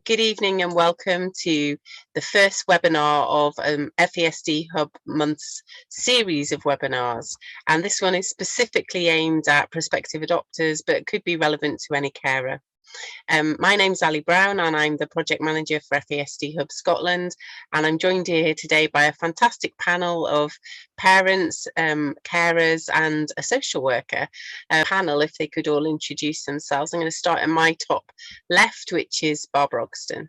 Good evening and welcome to the first webinar of FASD Hub Month's series of webinars. And this one is specifically aimed at prospective adopters, but could be relevant to any carer. My name's Aliy Brown and I'm the project manager for FASD Hub Scotland, and I'm joined here today by a fantastic panel of parents, carers and a social worker. Panel, if they could all introduce themselves. I'm going to start in my top left, which is Barbara Ogston.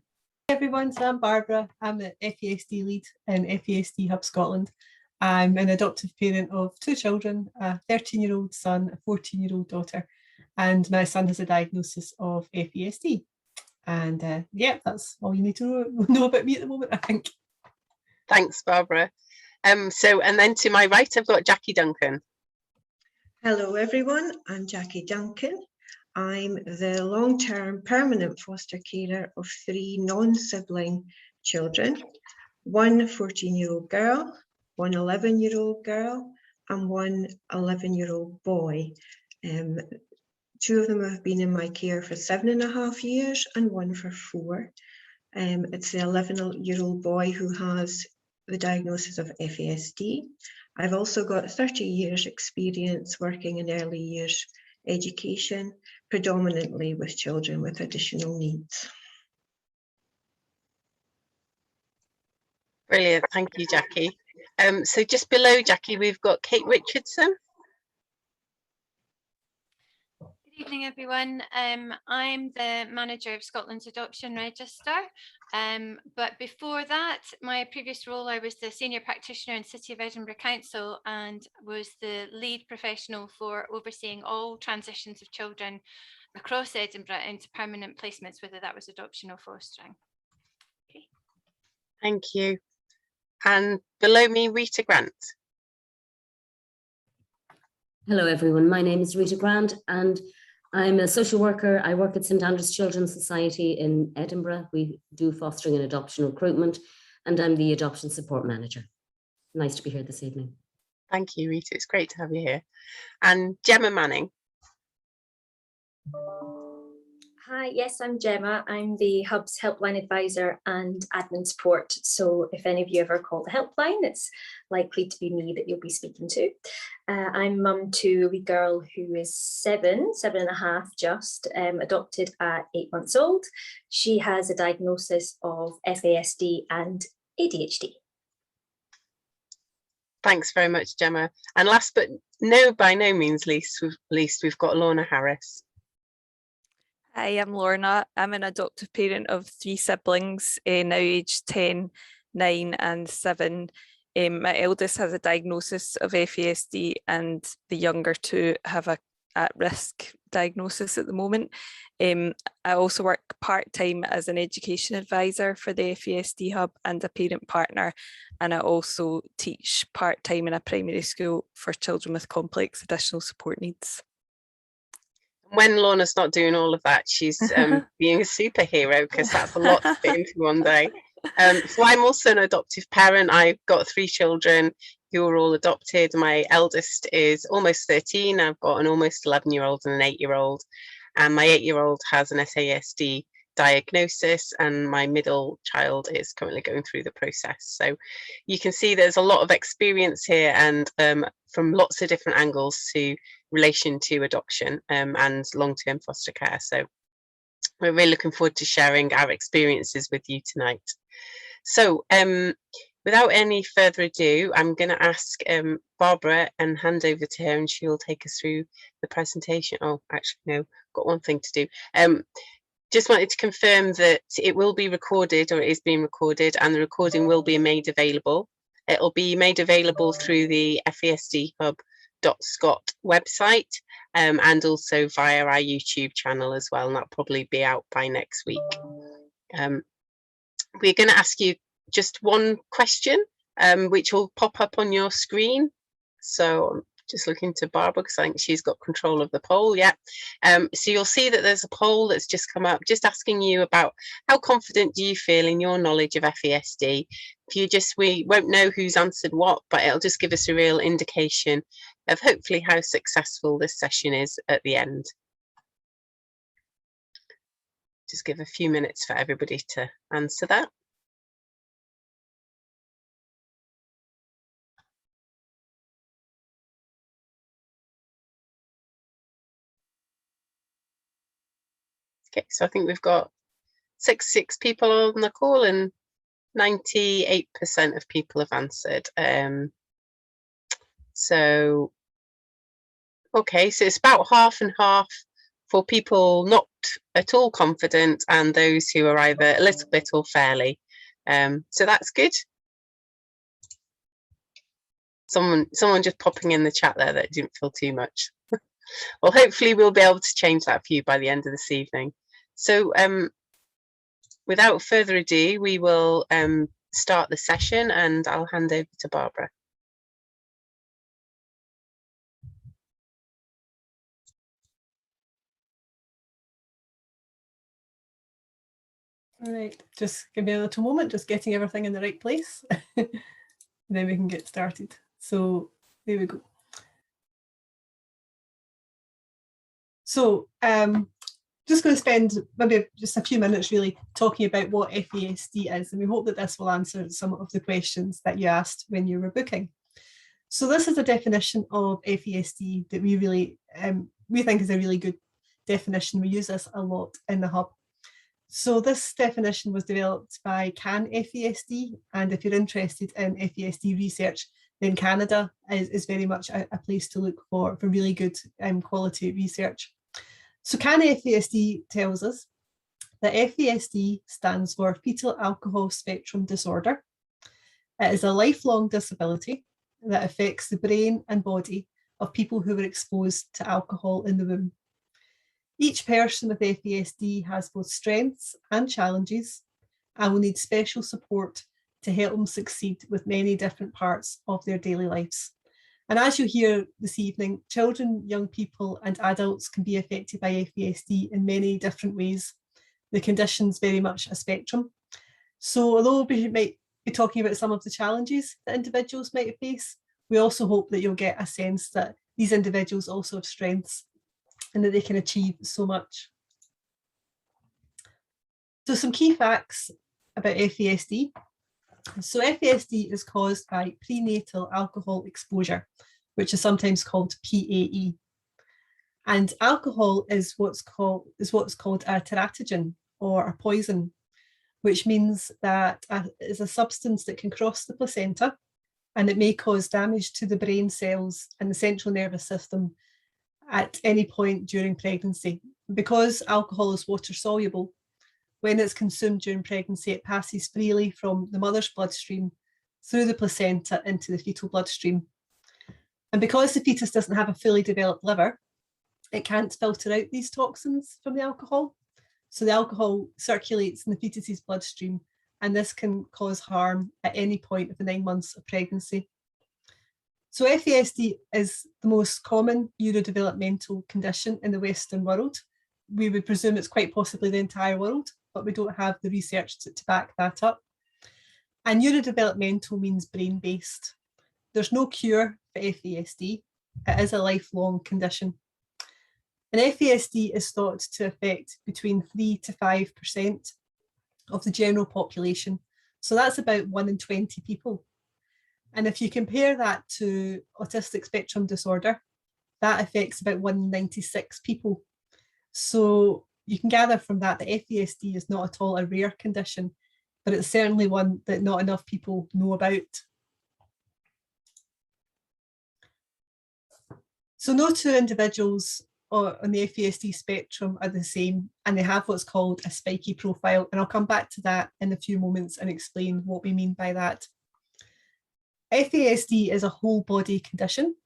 Hey everyone, so I'm Barbara. I'm the FASD lead in FASD Hub Scotland. I'm an adoptive parent of two children, a 13-year-old son, a 14-year-old daughter, and my son has a diagnosis of FASD. And yeah, that's all you need to know about me at the moment, I think. Thanks, Barbara. And then to my right, I've got Jackie Duncan. Hello everyone, I'm Jackie Duncan. I'm the long-term permanent foster carer of three non-sibling children, one 14-year-old girl, one 11-year-old girl, and one 11-year-old boy. Two of them have been in my care for 7.5 years and one for 4. It's the 11-year-old boy who has the diagnosis of FASD. I've also got 30 years experience working in early years education, predominantly with children with additional needs. Brilliant, thank you, Jackie. So just below Jackie, we've got Kate Richardson. Good evening, everyone. I'm the manager of Scotland's Adoption Register. But before that, my previous role, I was the senior practitioner in City of Edinburgh Council and was the lead professional for overseeing all transitions of children across Edinburgh into permanent placements, whether that was adoption or fostering. Okay. Thank you. And below me, Rita Grant. Hello everyone, my name is Rita Grant and I'm a social worker. I work at St Andrews Children's Society in Edinburgh. We do fostering and adoption recruitment, and I'm the adoption support manager. Nice to be here this evening. Thank you, Rita. It's great to have you here. And Gemma Manning. Hi, yes, I'm Gemma. I'm the Hub's helpline advisor and admin support. So if any of you ever call the helpline, it's likely to be me that you'll be speaking to. I'm mum to a wee girl who is 7.5 just, adopted at 8 months old. She has a diagnosis of FASD and ADHD. Thanks very much, Gemma. And last but by no means least, we've got Lorna Harris. Hi, I'm Lorna. I'm an adoptive parent of 3 siblings, now aged 10, 9 and 7. My eldest has a diagnosis of FASD and the younger 2 have a at-risk diagnosis at the moment. I also work part-time as an education advisor for the FASD Hub and a parent partner, and I also teach part-time in a primary school for children with complex additional support needs. When Lorna's not doing all of that, she's being a superhero, because that's a lot to fit into one day. So I'm also an adoptive parent. I've got 3 children who are all adopted. My eldest is almost 13. I've got an almost 11-year-old and an 8-year-old. And my 8-year-old has an FASD diagnosis, and my middle child is currently going through the process. So you can see there's a lot of experience here, and from lots of different angles to relation to adoption and long-term foster care. So we're really looking forward to sharing our experiences with you tonight. So without any further ado, I'm going to ask Barbara and hand over to her, and she'll take us through the presentation. Oh, actually, no, got one thing to do. Just wanted to confirm that it will be recorded, or it is being recorded, and the recording will be made available. It'll be made available through the FASDHub.Scot website and also via our YouTube channel as well, and that'll probably be out by next week. We're going to ask you just one question, which will pop up on your screen. So I'm just looking to Barbara because I think she's got control of the poll. Yeah. So you'll see that there's a poll that's just come up, just asking you about how confident do you feel in your knowledge of FASD. We won't know who's answered what, but it'll just give us a real indication of hopefully how successful this session is at the end. just give a few minutes for everybody to answer that. Okay, so I think we've got six people on the call and 98% of people have answered. So, okay, so it's about half and half for people not at all confident and those who are either a little bit or fairly. So that's good. Someone just popping in the chat there that didn't feel too much. Well, hopefully we'll be able to change that for you by the end of this evening. So without further ado, we will start the session and I'll hand over to Barbara. All right, just give me a little moment, just getting everything in the right place. And then we can get started. So there we go. So just going to spend maybe just a few minutes really talking about what FASD is, and we hope that this will answer some of the questions that you asked when you were booking. So this is a definition of FASD that we really we think is a really good definition. We use this a lot in the hub. So this definition was developed by CAN FASD, and if you're interested in FASD research, then Canada is very much a place to look for really good quality research. So CAN FASD tells us that FASD stands for Fetal Alcohol Spectrum Disorder. It is a lifelong disability that affects the brain and body of people who were exposed to alcohol in the womb. Each person with FASD has both strengths and challenges and will need special support to help them succeed with many different parts of their daily lives. And as you hear this evening, children, young people and adults can be affected by FASD in many different ways. The condition's very much a spectrum. So although we might be talking about some of the challenges that individuals might face, we also hope that you'll get a sense that these individuals also have strengths and that they can achieve so much. So some key facts about FASD. So FASD is caused by prenatal alcohol exposure, which is sometimes called PAE. And alcohol is what's called a teratogen or a poison, which means that it's a substance that can cross the placenta and it may cause damage to the brain cells and the central nervous system at any point during pregnancy. Because alcohol is water soluble, when it's consumed during pregnancy, it passes freely from the mother's bloodstream through the placenta into the fetal bloodstream. And because the fetus doesn't have a fully developed liver, it can't filter out these toxins from the alcohol. So the alcohol circulates in the fetus's bloodstream, and this can cause harm at any point of the 9 months of pregnancy. So FASD is the most common neurodevelopmental condition in the Western world. We would presume it's quite possibly the entire world, but we don't have the research to back that up. And neurodevelopmental means brain-based. There's no cure for FASD. It is a lifelong condition. And FASD is thought to affect between 3 to 5% of the general population. So that's about 1 in 20 people. And if you compare that to autistic spectrum disorder, that affects about 1 in 96 people. So you can gather from that that FASD is not at all a rare condition, but it's certainly one that not enough people know about. So no two individuals on the FASD spectrum are the same, and they have what's called a spiky profile. And I'll come back to that in a few moments and explain what we mean by that. FASD is a whole body condition.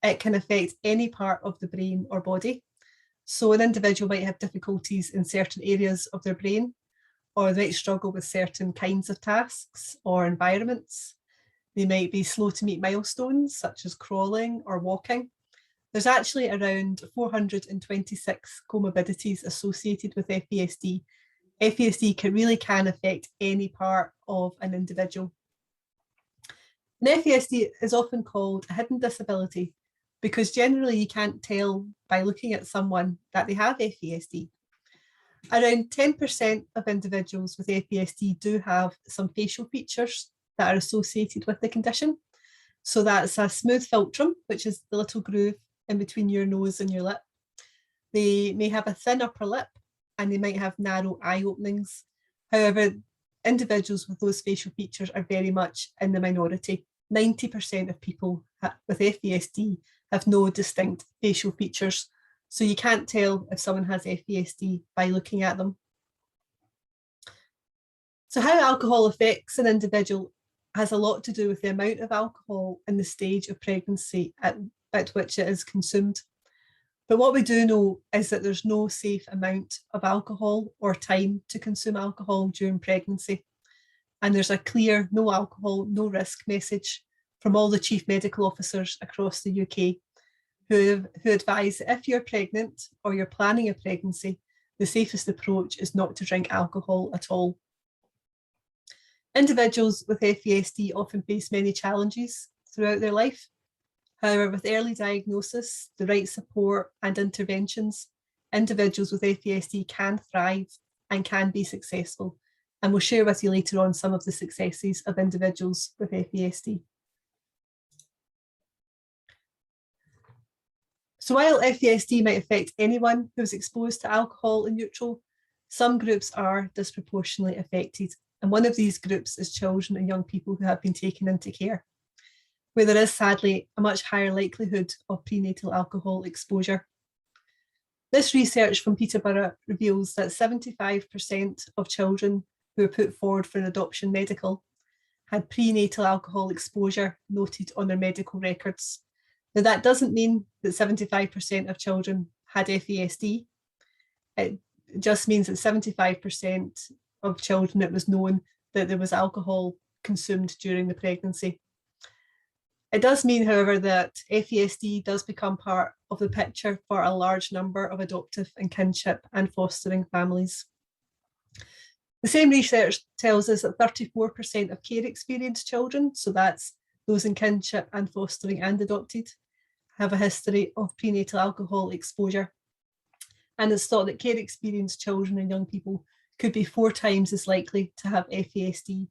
It can affect any part of the brain or body. So an individual might have difficulties in certain areas of their brain, or they might struggle with certain kinds of tasks or environments. They might be slow to meet milestones, such as crawling or walking. There's actually around 426 comorbidities associated with FASD. FASD really can affect any part of an individual. And FASD is often called a hidden disability because generally you can't tell by looking at someone that they have FASD. Around 10% of individuals with FASD do have some facial features that are associated with the condition. So that's a smooth philtrum, which is the little groove in between your nose and your lip. They may have a thin upper lip and they might have narrow eye openings. However, individuals with those facial features are very much in the minority. 90% of people with FASD have no distinct facial features. So you can't tell if someone has FASD by looking at them. So how alcohol affects an individual has a lot to do with the amount of alcohol in the stage of pregnancy at which it is consumed. But what we do know is that there's no safe amount of alcohol or time to consume alcohol during pregnancy. And there's a clear no alcohol, no risk message from all the chief medical officers across the UK who advise that if you're pregnant or you're planning a pregnancy, the safest approach is not to drink alcohol at all. Individuals with FASD often face many challenges throughout their life. However, with early diagnosis, the right support and interventions, individuals with FASD can thrive and can be successful. And we'll share with you later on some of the successes of individuals with FASD. So while FASD might affect anyone who's exposed to alcohol in utero, some groups are disproportionately affected. And one of these groups is children and young people who have been taken into care, where there is sadly a much higher likelihood of prenatal alcohol exposure. This research from Peterborough reveals that 75% of children who were put forward for an adoption medical had prenatal alcohol exposure noted on their medical records. Now that doesn't mean that 75% of children had FASD. It just means that 75% of children, it was known that there was alcohol consumed during the pregnancy. It does mean, however, that FASD does become part of the picture for a large number of adoptive and kinship and fostering families. The same research tells us that 34% of care experienced children, so that's those in kinship and fostering and adopted, have a history of prenatal alcohol exposure. And it's thought that care experienced children and young people could be 4 times as likely to have FASD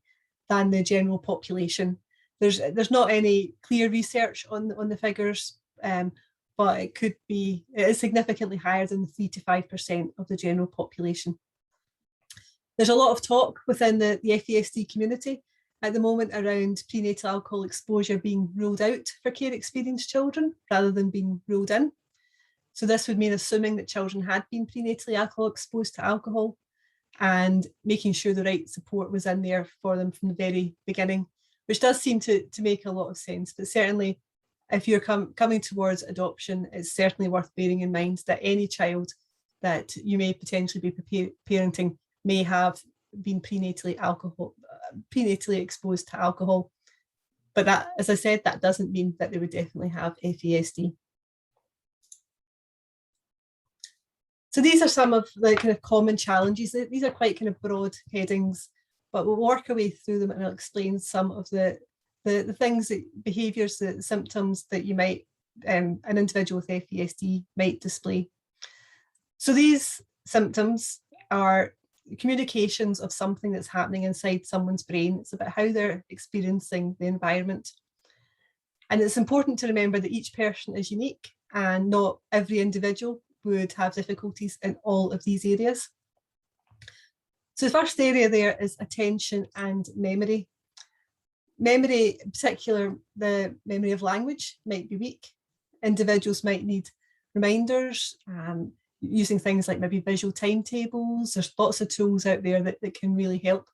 than the general population. There's not any clear research on the figures, but it is significantly higher than the 3 to 5% of the general population. There's a lot of talk within the FASD community at the moment around prenatal alcohol exposure being ruled out for care experienced children rather than being ruled in. So this would mean assuming that children had been prenatally alcohol exposed to alcohol and making sure the right support was in there for them from the very beginning, which does seem to make a lot of sense. But certainly if you're coming towards adoption, it's certainly worth bearing in mind that any child that you may potentially be parenting may have been prenatally exposed to alcohol. But that, as I said, that doesn't mean that they would definitely have FASD. So these are some of the kind of common challenges. These are quite kind of broad headings, but we'll work our way through them and I'll explain some of the things, behaviours, the symptoms that you might, an individual with FASD might display. So these symptoms are communications of something that's happening inside someone's brain. It's about how they're experiencing the environment. And it's important to remember that each person is unique and not every individual would have difficulties in all of these areas. So the first area there is attention and memory. Memory, in particular, the memory of language might be weak. Individuals might need reminders, using things like maybe visual timetables. There's lots of tools out there that can really help.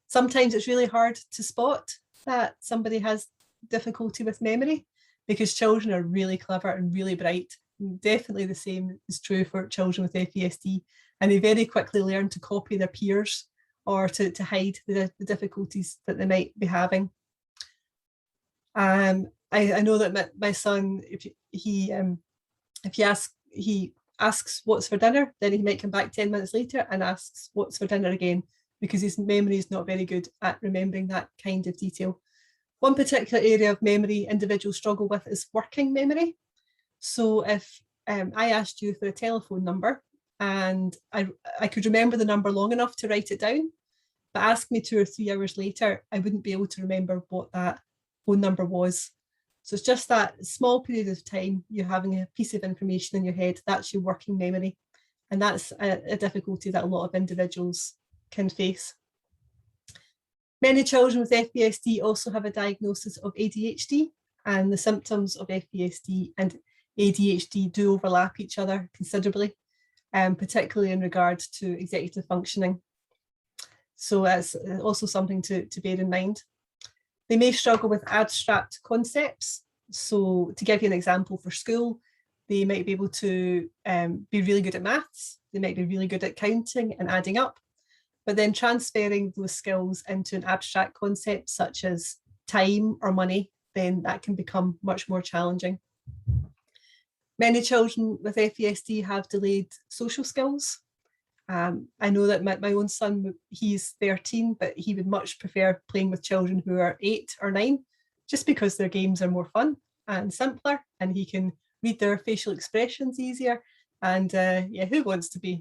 Sometimes it's really hard to spot that somebody has difficulty with memory because children are really clever and really bright. Definitely the same is true for children with FASD, and they very quickly learn to copy their peers or to hide the difficulties that they might be having. I know that my son, if he asks what's for dinner, then he might come back 10 minutes later and asks what's for dinner again, because his memory is not very good at remembering that kind of detail. One particular area of memory individuals struggle with is working memory. So if I asked you for a telephone number and I could remember the number long enough to write it down, but ask me 2 or 3 hours later, I wouldn't be able to remember what that phone number was. So it's just that small period of time you're having a piece of information in your head, that's your working memory. And that's a difficulty that a lot of individuals can face. Many children with FASD also have a diagnosis of ADHD, and the symptoms of FASD and ADHD do overlap each other considerably, particularly in regard to executive functioning. So that's also something to bear in mind. They may struggle with abstract concepts. So to give you an example for school, they might be able to be really good at maths. They might be really good at counting and adding up, but then transferring those skills into an abstract concept such as time or money, then that can become much more challenging. Many children with FASD have delayed social skills. I know that my own son, he's 13, but he would much prefer playing with children who are 8 or 9, just because their games are more fun and simpler, and he can read their facial expressions easier. And yeah, who wants to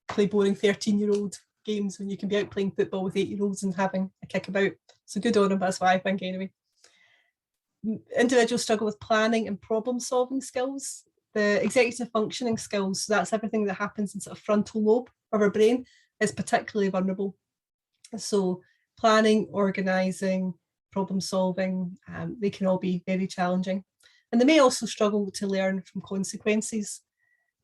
play boring 13-year-old games when you can be out playing football with 8-year-olds and having a kick about? So good on him, that's what I think anyway. Individuals struggle with planning and problem solving skills. The executive functioning skills, so that's everything that happens in sort of frontal lobe of our brain, is particularly vulnerable. So planning, organising, problem solving, they can all be very challenging. And they may also struggle to learn from consequences.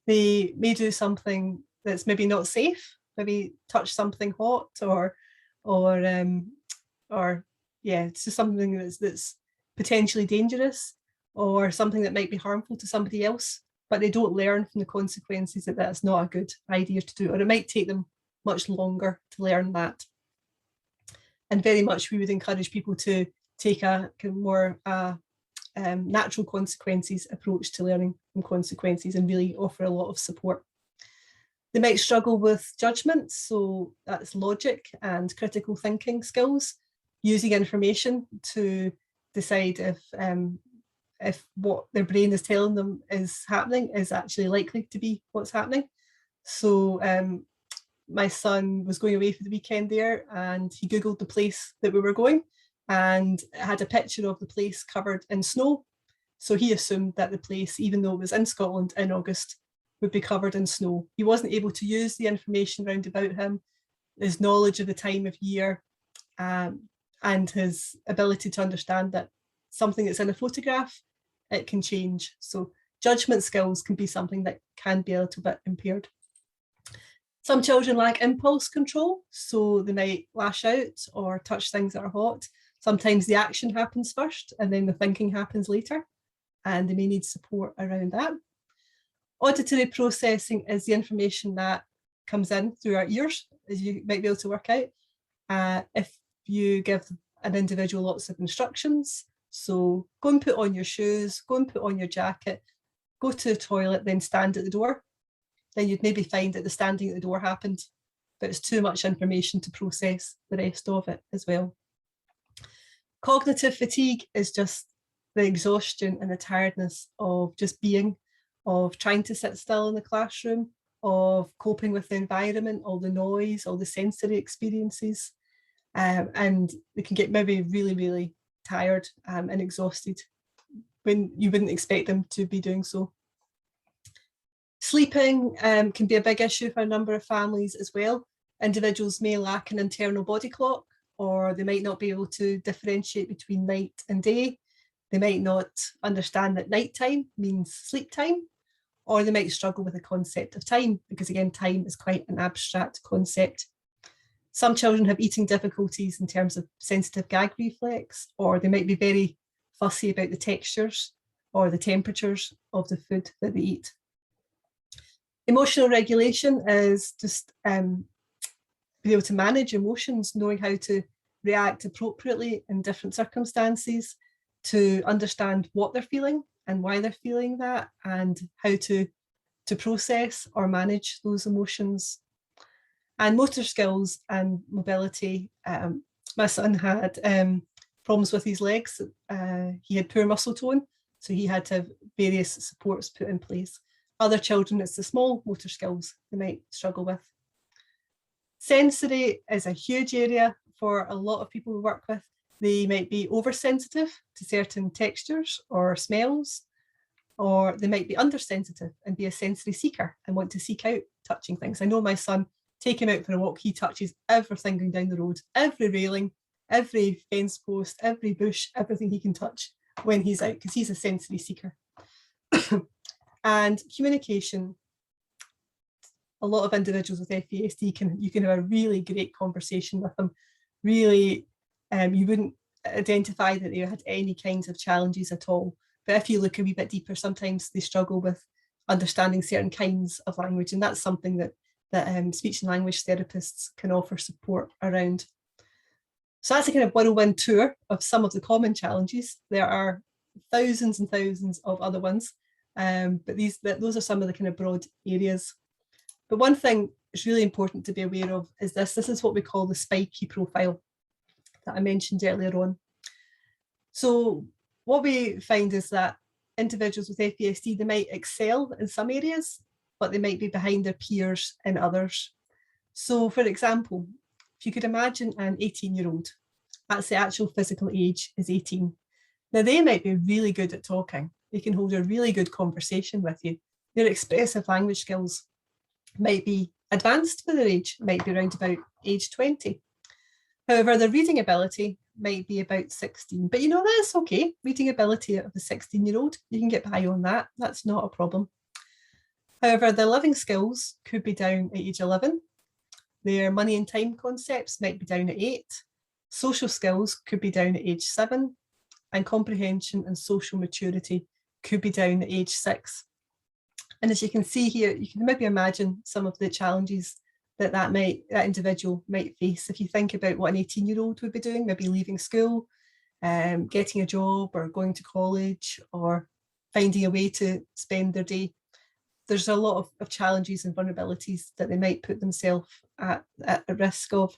They may do something that's maybe not safe, maybe touch something hot, or yeah, it's just something that's potentially dangerous, or something that might be harmful to somebody else, but they don't learn from the consequences that that's not a good idea to do, or it might take them much longer to learn that. And very much we would encourage people to take a more natural consequences approach to learning from consequences and really offer a lot of support. They might struggle with judgment, so that's logic and critical thinking skills, using information to decide if what their brain is telling them is happening is actually likely to be what's happening. So my son was going away for the weekend there, and he Googled the place that we were going, and it had a picture of the place covered in snow. So he assumed that the place, even though it was in Scotland in August, would be covered in snow. He wasn't able to use the information round about him, his knowledge of the time of year, and his ability to understand that something that's in a photograph, it can change. So judgment skills can be something that can be a little bit impaired. Some children lack impulse control, so they might lash out or touch things that are hot. Sometimes the action happens first and then the thinking happens later, and they may need support around that. Auditory processing is the information that comes in through our ears, as you might be able to work out. If you give an individual lots of instructions, so go and put on your shoes, go and put on your jacket, go to the toilet, then stand at the door, then you'd maybe find that the standing at the door happened, but it's too much information to process the rest of it as well. Cognitive fatigue is just the exhaustion and the tiredness of just being, of trying to sit still in the classroom, of coping with the environment, all the noise, all the sensory experiences. And they can get maybe really, really tired and exhausted when you wouldn't expect them to be doing so. Sleeping can be a big issue for a number of families as well. Individuals may lack an internal body clock, or they might not be able to differentiate between night and day. They might not understand that nighttime means sleep time, or they might struggle with the concept of time, because again, time is quite an abstract concept. Some children have eating difficulties in terms of sensitive gag reflex, or they might be very fussy about the textures or the temperatures of the food that they eat. Emotional regulation is just being able to manage emotions, knowing how to react appropriately in different circumstances, to understand what they're feeling and why they're feeling that, and how to process or manage those emotions. And motor skills and mobility. My son had problems with his legs. He had poor muscle tone, so he had to have various supports put in place. Other children, it's the small motor skills they might struggle with. Sensory is a huge area for a lot of people we work with. They might be oversensitive to certain textures or smells, or they might be undersensitive and be a sensory seeker and want to seek out touching things. I know my son, take him out for a walk, he touches everything going down the road, every railing, every fence post, every bush, everything he can touch when he's out, because he's a sensory seeker. And communication, a lot of individuals with FASD, you can have a really great conversation with them. Really, you wouldn't identify that they had any kinds of challenges at all. But if you look a wee bit deeper, sometimes they struggle with understanding certain kinds of language, and that's something that speech and language therapists can offer support around. So that's a kind of whirlwind tour of some of the common challenges. There are thousands and thousands of other ones, but those are some of the kind of broad areas. But one thing that's really important to be aware of is this is what we call the spiky profile that I mentioned earlier on. So what we find is that individuals with FASD, they might excel in some areas, but they might be behind their peers in others. So for example, if you could imagine an 18-year-old, that's the actual physical age is 18. Now they might be really good at talking. They can hold a really good conversation with you. Their expressive language skills might be advanced for their age, might be around about age 20. However, their reading ability might be about 16, but that's okay. Reading ability of a 16-year-old, you can get by on that. That's not a problem. However, their living skills could be down at age 11. Their money and time concepts might be down at 8. Social skills could be down at age 7, and comprehension and social maturity could be down at age 6. And as you can see here, you can maybe imagine some of the challenges that individual might face. If you think about what an 18-year-old would be doing, maybe leaving school, getting a job or going to college or finding a way to spend their day, there's a lot of challenges and vulnerabilities that they might put themselves at risk of.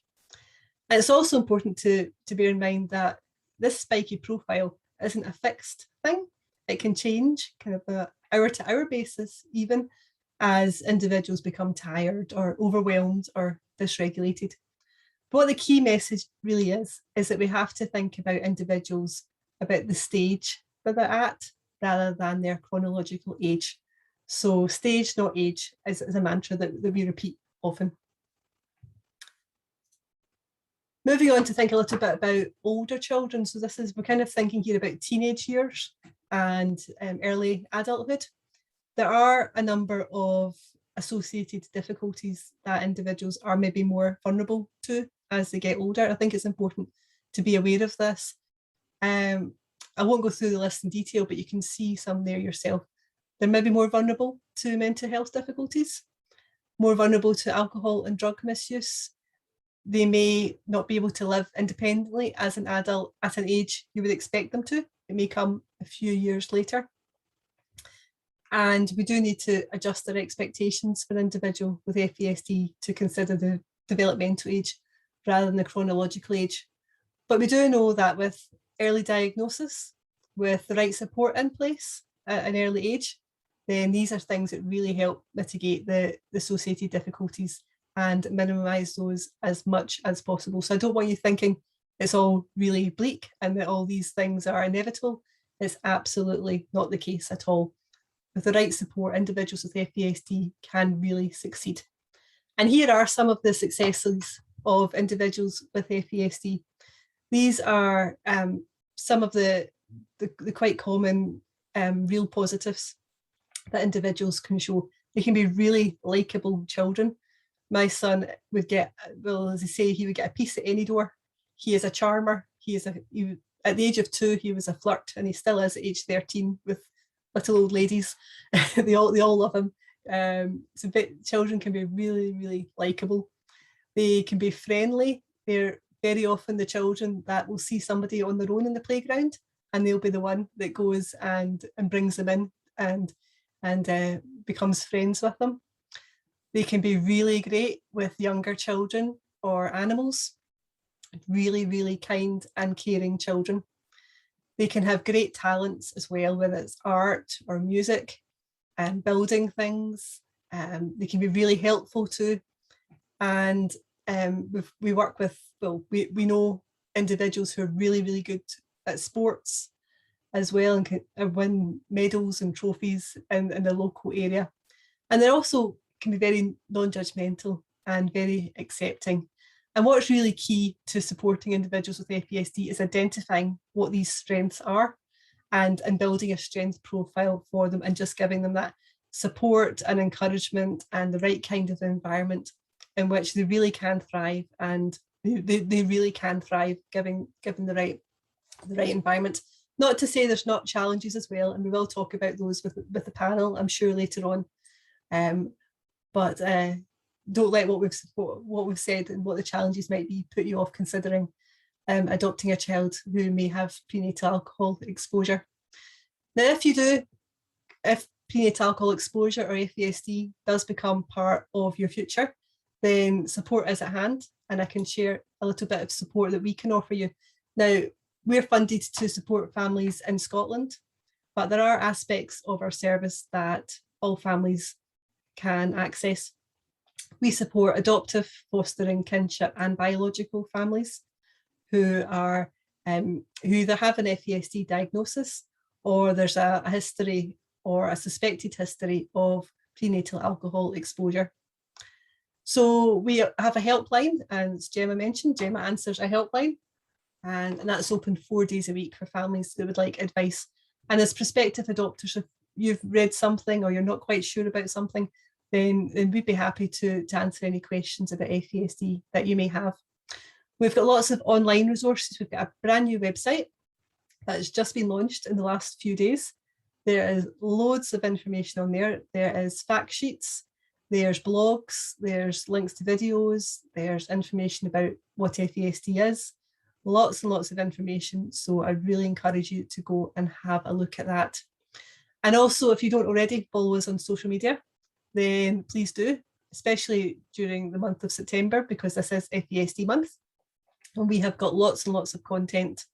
And it's also important to bear in mind that this spiky profile isn't a fixed thing. It can change kind of a hour-to-hour basis, even as individuals become tired or overwhelmed or dysregulated. But what the key message really is that we have to think about individuals, about the stage that they're at, rather than their chronological age. So stage, not age, is a mantra that we repeat often. Moving on to think a little bit about older children. So we're kind of thinking here about teenage years and early adulthood. There are a number of associated difficulties that individuals are maybe more vulnerable to as they get older. I think it's important to be aware of this. I won't go through the list in detail, but you can see some there yourself. They're maybe more vulnerable to mental health difficulties, more vulnerable to alcohol and drug misuse. They may not be able to live independently as an adult at an age you would expect them to. It may come a few years later. And we do need to adjust our expectations for an individual with FASD to consider the developmental age rather than the chronological age. But we do know that with early diagnosis, with the right support in place at an early age, then these are things that really help mitigate the associated difficulties and minimise those as much as possible. So I don't want you thinking it's all really bleak and that all these things are inevitable. It's absolutely not the case at all. With the right support, individuals with FASD can really succeed. And here are some of the successes of individuals with FASD. These are some of the quite common real positives that individuals can show. They can be really likeable children. My son would get, well, as I say, he would get a piece at any door. He is a charmer. At the age of 2, he was a flirt, and he still is at age 13 with little old ladies. they all love him. Children can be really, really likeable. They can be friendly. They're very often the children that will see somebody on their own in the playground, and they'll be the one that goes and brings them in and becomes friends with them. They can be really great with younger children or animals. Really, really kind and caring children. They can have great talents as well, whether it's art or music. building things. They can be really helpful too. And we work with, well, we know individuals who are really, really good at sports as well, and can win medals and trophies in the local area. And they also can be very non-judgmental and very accepting. And what's really key to supporting individuals with FASD is identifying what these strengths are and building a strength profile for them, and just giving them that support and encouragement and the right kind of environment in which they really can thrive, and they really can thrive given the right environment. Not to say there's not challenges as well, and we will talk about those with the panel, I'm sure, later on. But don't let what we've said and what the challenges might be put you off considering adopting a child who may have prenatal alcohol exposure. Now, if prenatal alcohol exposure or FASD does become part of your future, then support is at hand, and I can share a little bit of support that we can offer you. Now, we're funded to support families in Scotland, but there are aspects of our service that all families can access. We support adoptive, fostering, kinship and biological families who are who either have an FASD diagnosis, or there's a history or a suspected history of prenatal alcohol exposure. So we have a helpline, and as Gemma mentioned, Gemma answers a helpline, and that's open 4 days a week for families that would like advice. And as prospective adopters, if you've read something or you're not quite sure about something, then we'd be happy to answer any questions about FASD that you may have. We've got lots of online resources. We've got a brand new website that's just been launched in the last few days. There is loads of information on there. There is fact sheets, there's blogs, there's links to videos, there's information about what FASD is, lots and lots of information. So I really encourage you to go and have a look at that. And also, if you don't already follow us on social media, then please do, especially during the month of September, because this is FASD month. And we have got lots and lots of content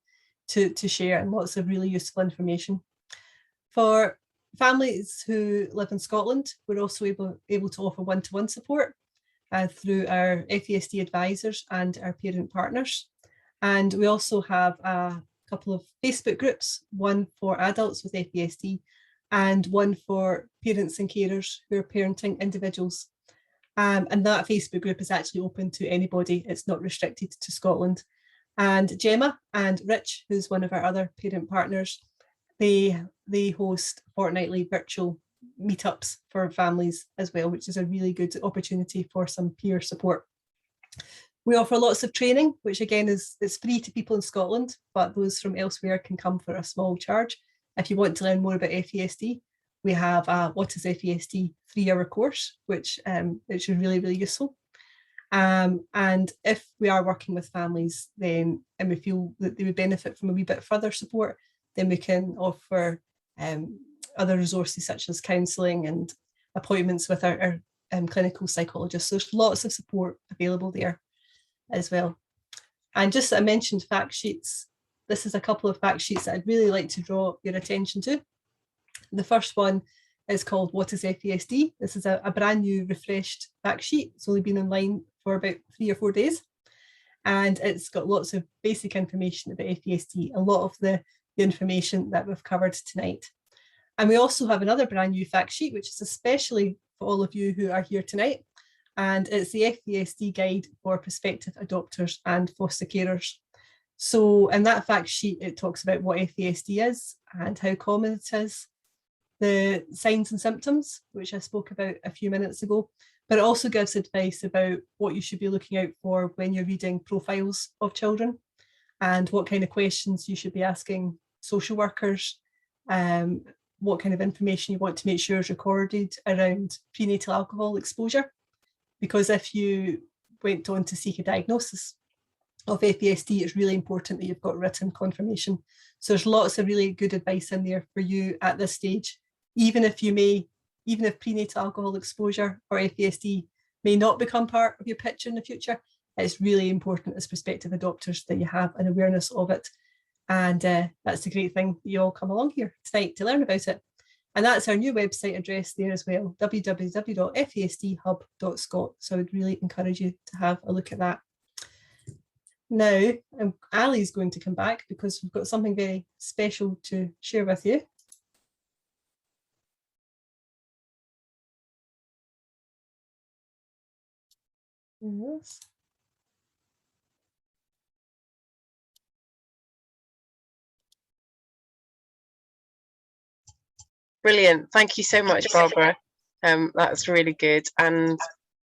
to share, and lots of really useful information. For families who live in Scotland, we're also able to offer one-to-one support through our FASD advisors and our parent partners. And we also have a couple of Facebook groups, one for adults with FASD and one for parents and carers who are parenting individuals. And that Facebook group is actually open to anybody. It's not restricted to Scotland. And Gemma and Rich, who's one of our other parent partners, they host fortnightly virtual meetups for families as well, which is a really good opportunity for some peer support. We offer lots of training, which again it's free to people in Scotland, but those from elsewhere can come for a small charge. If you want to learn more about FASD, we have a What is FASD 3-hour course, which is really, really useful. And if we are working with families then, and we feel that they would benefit from a wee bit further support, then we can offer other resources such as counselling and appointments with our clinical psychologists. So there's lots of support available there as well. And just I mentioned fact sheets. This is a couple of fact sheets that I'd really like to draw your attention to. The first one is called What is FASD? This is a brand new refreshed fact sheet. It's only been online for about 3 or 4 days. And it's got lots of basic information about FASD, a lot of the information that we've covered tonight. And we also have another brand new fact sheet, which is especially for all of you who are here tonight. And it's the FASD guide for prospective adopters and foster carers. So in that fact sheet, it talks about what FASD is and how common it is, the signs and symptoms, which I spoke about a few minutes ago, but it also gives advice about what you should be looking out for when you're reading profiles of children, and what kind of questions you should be asking social workers, what kind of information you want to make sure is recorded around prenatal alcohol exposure. Because if you went on to seek a diagnosis of FASD, it's really important that you've got written confirmation. So there's lots of really good advice in there for you at this stage, even if prenatal alcohol exposure or FASD may not become part of your picture in the future. It's really important as prospective adopters that you have an awareness of it. And that's the great thing that you all come along here tonight to learn about it. And that's our new website address there as well, www.fasdhub.scot. So I would really encourage you to have a look at that. Now, Aliy's going to come back because we've got something very special to share with you. Yes. Brilliant. Thank you so much, Barbara. That's really good. And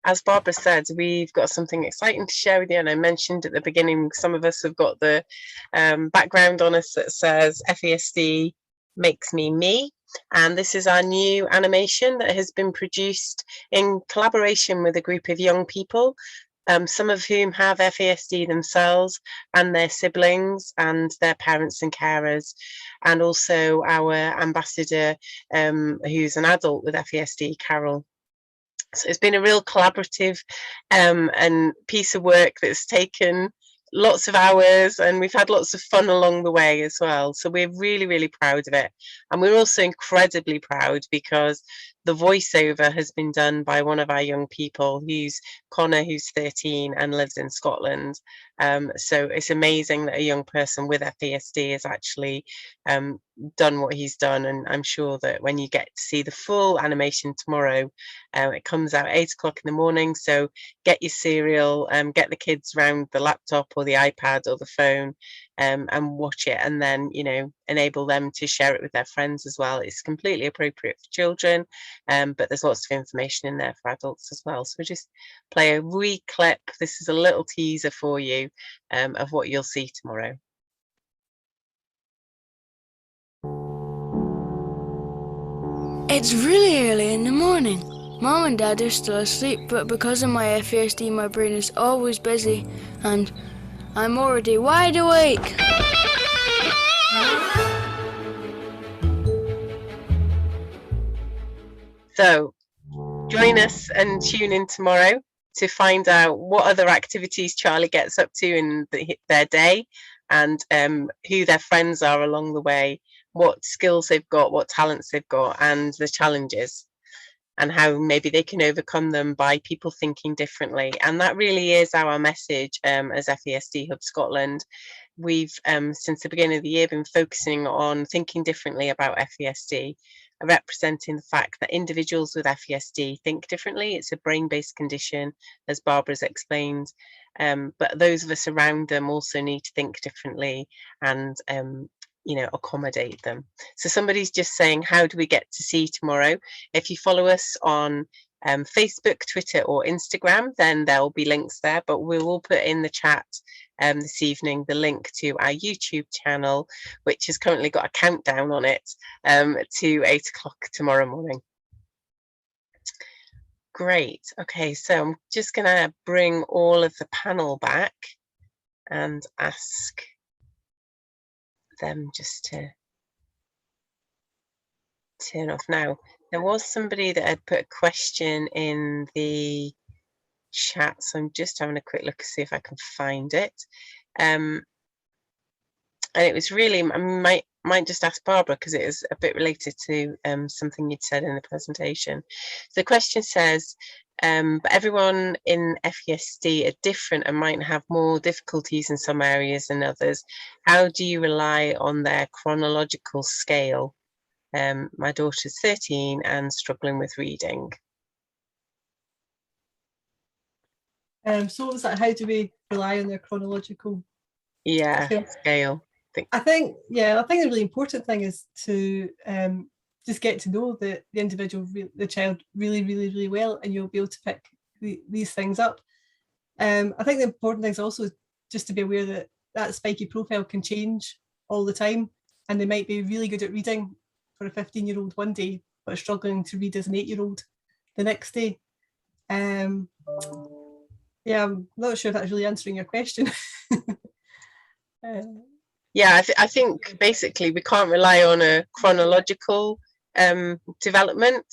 as Barbara said, we've got something exciting to share with you. And I mentioned at the beginning, some of us have got the background on us that says FASD makes me me. And this is our new animation that has been produced in collaboration with a group of young people, some of whom have FASD themselves and their siblings and their parents and carers, and also our ambassador, who's an adult with FASD, Carol. So it's been a real collaborative and piece of work that's taken lots of hours, and we've had lots of fun along the way as well. So we're really, really proud of it. And we're also incredibly proud because the voiceover has been done by one of our young people, who's Connor, who's 13 and lives in Scotland. So it's amazing that a young person with FASD has actually done what he's done. And I'm sure that when you get to see the full animation tomorrow, it comes out 8 o'clock in the morning. So get your cereal, get the kids round the laptop or the iPad or the phone, and watch it, and then, you know, enable them to share it with their friends as well. It's completely appropriate for children, but there's lots of information in there for adults as well. So we'll just play a wee clip. This is a little teaser for you of what you'll see tomorrow. It's really early in the morning. Mom and Dad are still asleep, but because of my FASD, my brain is always busy, and I'm already wide awake. So join us and tune in tomorrow to find out what other activities Charlie gets up to in their day, and who their friends are along the way, what skills they've got, what talents they've got, and the challenges, and how maybe they can overcome them by people thinking differently. And that really is our message as FASD Hub Scotland. We've, since the beginning of the year, been focusing on thinking differently about FASD, representing the fact that individuals with FASD think differently. It's a brain-based condition, as Barbara's explained, but those of us around them also need to think differently and you know, accommodate them. So somebody's just saying, how do we get to see tomorrow? If you follow us on Facebook, Twitter or Instagram, then there'll be links there, but we will put in the chat this evening the link to our YouTube channel, which has currently got a countdown on it to 8 o'clock tomorrow morning. Great. Okay, so I'm just going to bring all of the panel back and ask them just to turn off. Now, there was somebody that had put a question in the chat, so I'm just having a quick look to see if I can find it. And it was really, I might just ask Barbara, because it is a bit related to something you'd said in the presentation. So the question says, but everyone in FASD are different and might have more difficulties in some areas than others. How do you rely on their chronological scale? My daughter's 13 and struggling with reading. So what was that? How do we rely on their chronological scale? I think the really important thing is to just get to know the individual, the child really well, and you'll be able to pick these things up. I think the important thing is also just to be aware that that spiky profile can change all the time, and they might be really good at reading for a 15-year-old one day, but struggling to read as an 8-year-old the next day. I'm not sure if that's really answering your question. Yeah, I think basically we can't rely on a chronological development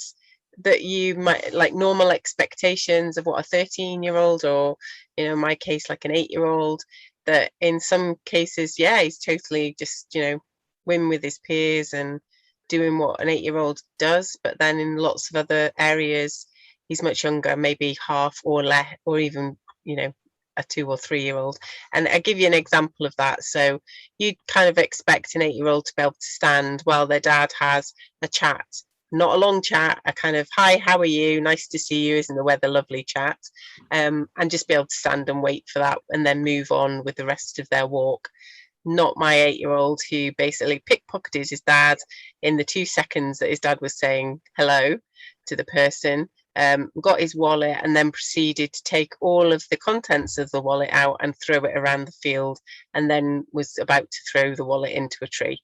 that you might, like normal expectations of what a 13-year-old, or, you know, in my case, like an 8-year-old, that in some cases, yeah, he's totally just, you know, win with his peers and doing what an 8-year-old does, but then in lots of other areas, he's much younger, maybe half or less, or even, you know, a 2 or 3-year-old. And I give you an example of that. So you'd kind of expect an 8-year-old to be able to stand while their dad has a chat, not a long chat, a kind of, hi, how are you? Nice to see you. Isn't the weather lovely chat? And just be able to stand and wait for that and then move on with the rest of their walk. Not my 8-year-old, who basically pickpocketed his dad in the 2 seconds that his dad was saying hello to the person, got his wallet and then proceeded to take all of the contents of the wallet out and throw it around the field, and then was about to throw the wallet into a tree.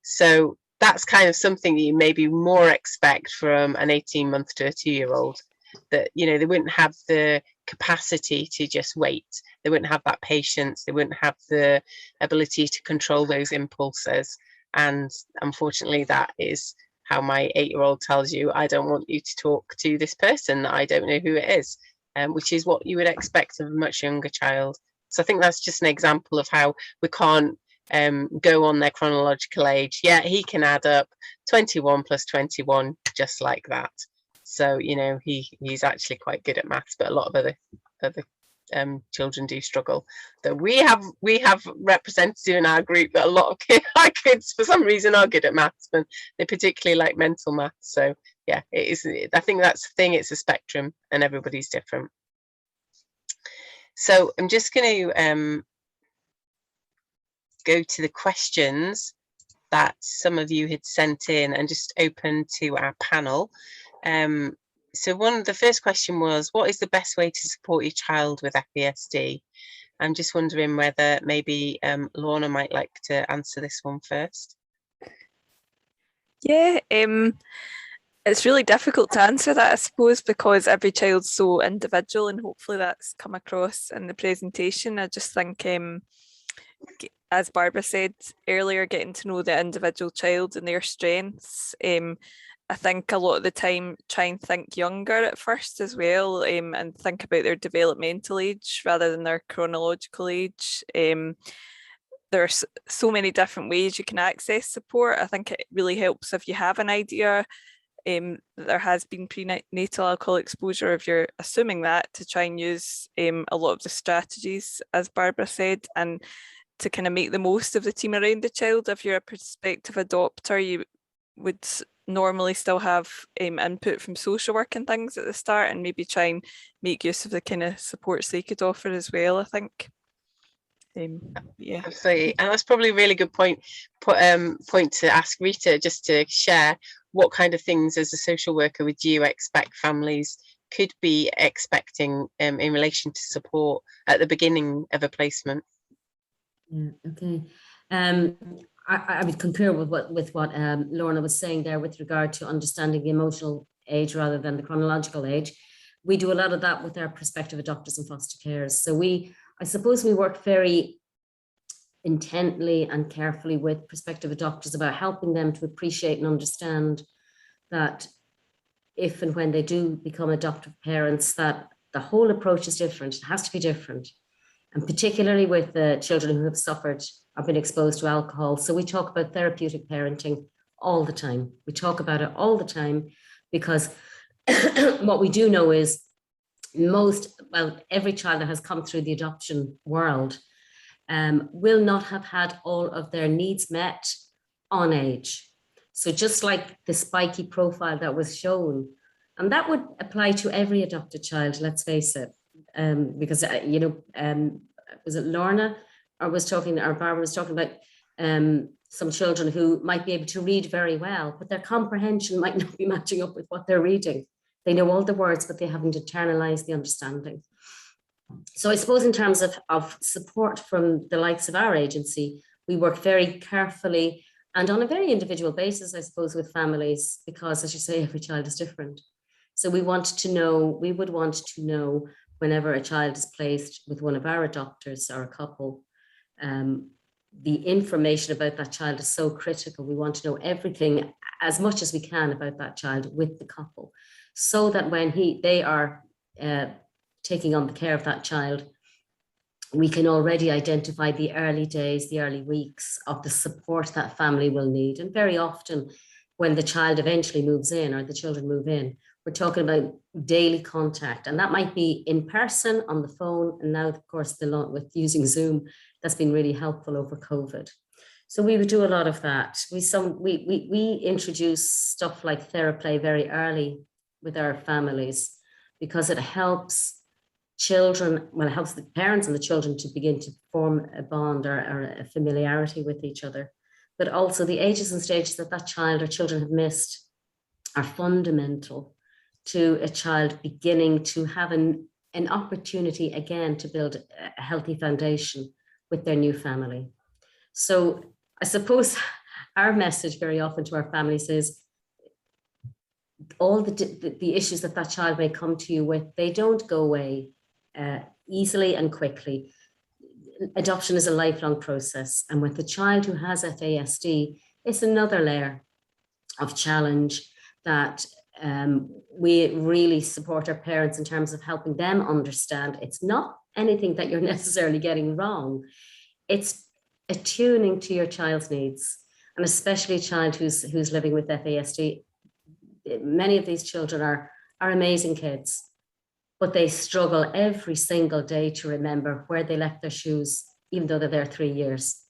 So that's kind of something that you maybe more expect from an 18-month to a 2-year-old, that, you know, they wouldn't have the capacity to just wait. They wouldn't have that patience. They wouldn't have the ability to control those impulses. And unfortunately, that is how my 8-year-old tells you, I don't want you to talk to this person that I don't know who it is, which is what you would expect of a much younger child. So I think that's just an example of how we can't go on their chronological age. Yeah, he can add up 21 plus 21 just like that. So, you know, he's actually quite good at maths, but a lot of other children do struggle. That we have representative in our group that a lot of our kids for some reason are good at maths, but they particularly like mental maths. So yeah, it is. I think that's the thing. It's a spectrum, and everybody's different. So I'm just going to go to the questions that some of you had sent in and just open to our panel. So the first question was, what is the best way to support your child with FASD? I'm just wondering whether maybe Lorna might like to answer this one first. Yeah, it's really difficult to answer that, I suppose, because every child's so individual, and hopefully that's come across in the presentation. I just think, as Barbara said earlier, getting to know the individual child and their strengths. I think a lot of the time try and think younger at first as well, and think about their developmental age rather than their chronological age. There's so many different ways you can access support. I think it really helps if you have an idea that there has been prenatal alcohol exposure, if you're assuming that, to try and use a lot of the strategies, as Barbara said, and to kind of make the most of the team around the child. If you're a prospective adopter, you would normally still have input from social work and things at the start, and maybe try and make use of the kind of supports they could offer as well, I think. Yeah, absolutely. And that's probably a really good point to ask Rita, just to share what kind of things as a social worker would you expect families could be expecting in relation to support at the beginning of a placement? Yeah, okay. I would concur with what Lorna was saying there with regard to understanding the emotional age rather than the chronological age. We do a lot of that with our prospective adopters and foster carers. So I suppose we work very intently and carefully with prospective adopters about helping them to appreciate and understand that if and when they do become adoptive parents, that the whole approach is different. It has to be different. And particularly with the children who have suffered or been exposed to alcohol. So we talk about therapeutic parenting all the time. We talk about it all the time because what we do know is every child that has come through the adoption world will not have had all of their needs met on age. So just like the spiky profile that was shown, and that would apply to every adopted child, let's face it, because, was it Lorna or Barbara was talking about some children who might be able to read very well, but their comprehension might not be matching up with what they're reading. They know all the words, but they haven't internalized the understanding. So I suppose in terms of support from the likes of our agency, we work very carefully and on a very individual basis, I suppose, with families, because as you say, every child is different. So we would want to know whenever a child is placed with one of our adopters or a couple, the information about that child is so critical. We want to know everything, as much as we can, about that child with the couple, so that when they are taking on the care of that child, we can already identify the early days, the early weeks of the support that family will need. And very often when the child eventually moves in or the children move in. We're talking about daily contact, and that might be in person, on the phone, and now, of course, with using Zoom, that's been really helpful over COVID. So we would do a lot of that. We introduce stuff like Theraplay very early with our families, because it helps children, well, it helps the parents and the children to begin to form a bond or a familiarity with each other. But also the ages and stages that child or children have missed are fundamental to a child beginning to have an opportunity again to build a healthy foundation with their new family. So I suppose our message very often to our families is all the issues that child may come to you with, they don't go away easily and quickly. Adoption is a lifelong process. And with the child who has FASD, it's another layer of challenge that we really support our parents in terms of helping them understand. It's not anything that you're necessarily getting wrong. It's attuning to your child's needs, and especially a child who's living with FASD. Many of these children are amazing kids, but they struggle every single day to remember where they left their shoes, even though they're there 3 years.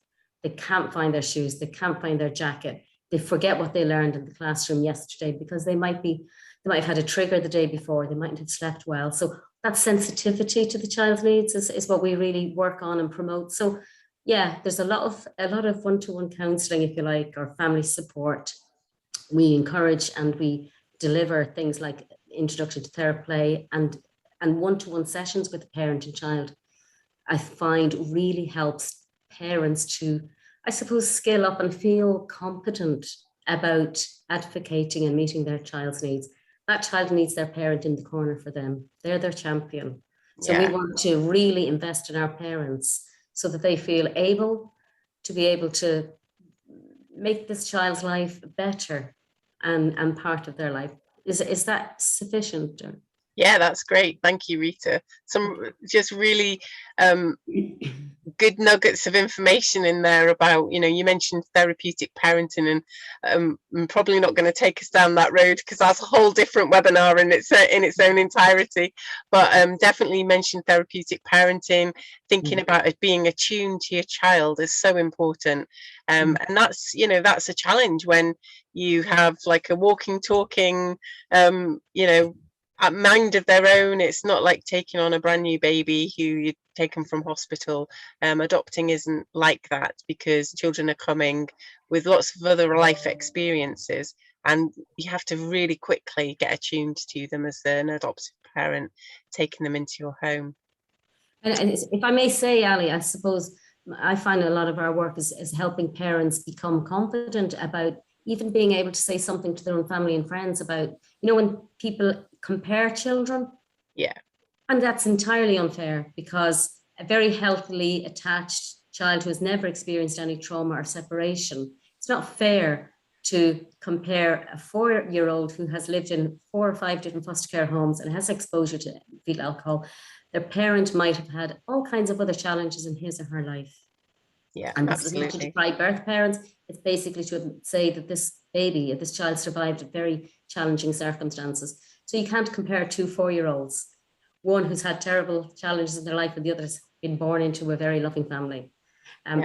They can't find their shoes, they can't find their jacket. They forget what they learned in the classroom yesterday because they might have had a trigger the day before, they mightn't have slept well. So that sensitivity to the child's needs is what we really work on and promote. So yeah, there's a lot of one-to-one counselling, if you like, or family support. We encourage and we deliver things like introduction to Theraplay and one-to-one sessions with the parent and child. I find really helps parents to, I suppose, skill up and feel competent about advocating and meeting their child's needs. That child needs their parent in the corner for them. They're their champion. So we want to really invest in our parents so that they feel able to make this child's life better and part of their life. Is that sufficient? Yeah, that's great. Thank you, Rita. Some just really good nuggets of information in there about, you mentioned therapeutic parenting, and I'm probably not going to take us down that road because that's a whole different webinar in its own entirety. But definitely mentioned therapeutic parenting. Thinking about it, being attuned to your child is so important, and that's a challenge when you have like a walking, talking, mind of their own. It's not like taking on a brand new baby who you take them from hospital. Adopting isn't like that because children are coming with lots of other life experiences, and you have to really quickly get attuned to them as an adoptive parent, taking them into your home. And if I may say, Ali, I suppose I find a lot of our work is helping parents become confident about even being able to say something to their own family and friends about, when people compare children. Yeah. And that's entirely unfair, because a very healthily attached child who has never experienced any trauma or separation, it's not fair to compare a 4-year-old who has lived in 4 or 5 different foster care homes and has exposure to fetal alcohol. Their parent might have had all kinds of other challenges in his or her life. Yeah, and this absolutely. Is not to deprive birth parents. It's basically to say that this child survived very challenging circumstances. So you can't compare 2 4-year-olds, one who's had terrible challenges in their life and the other's been born into a very loving family.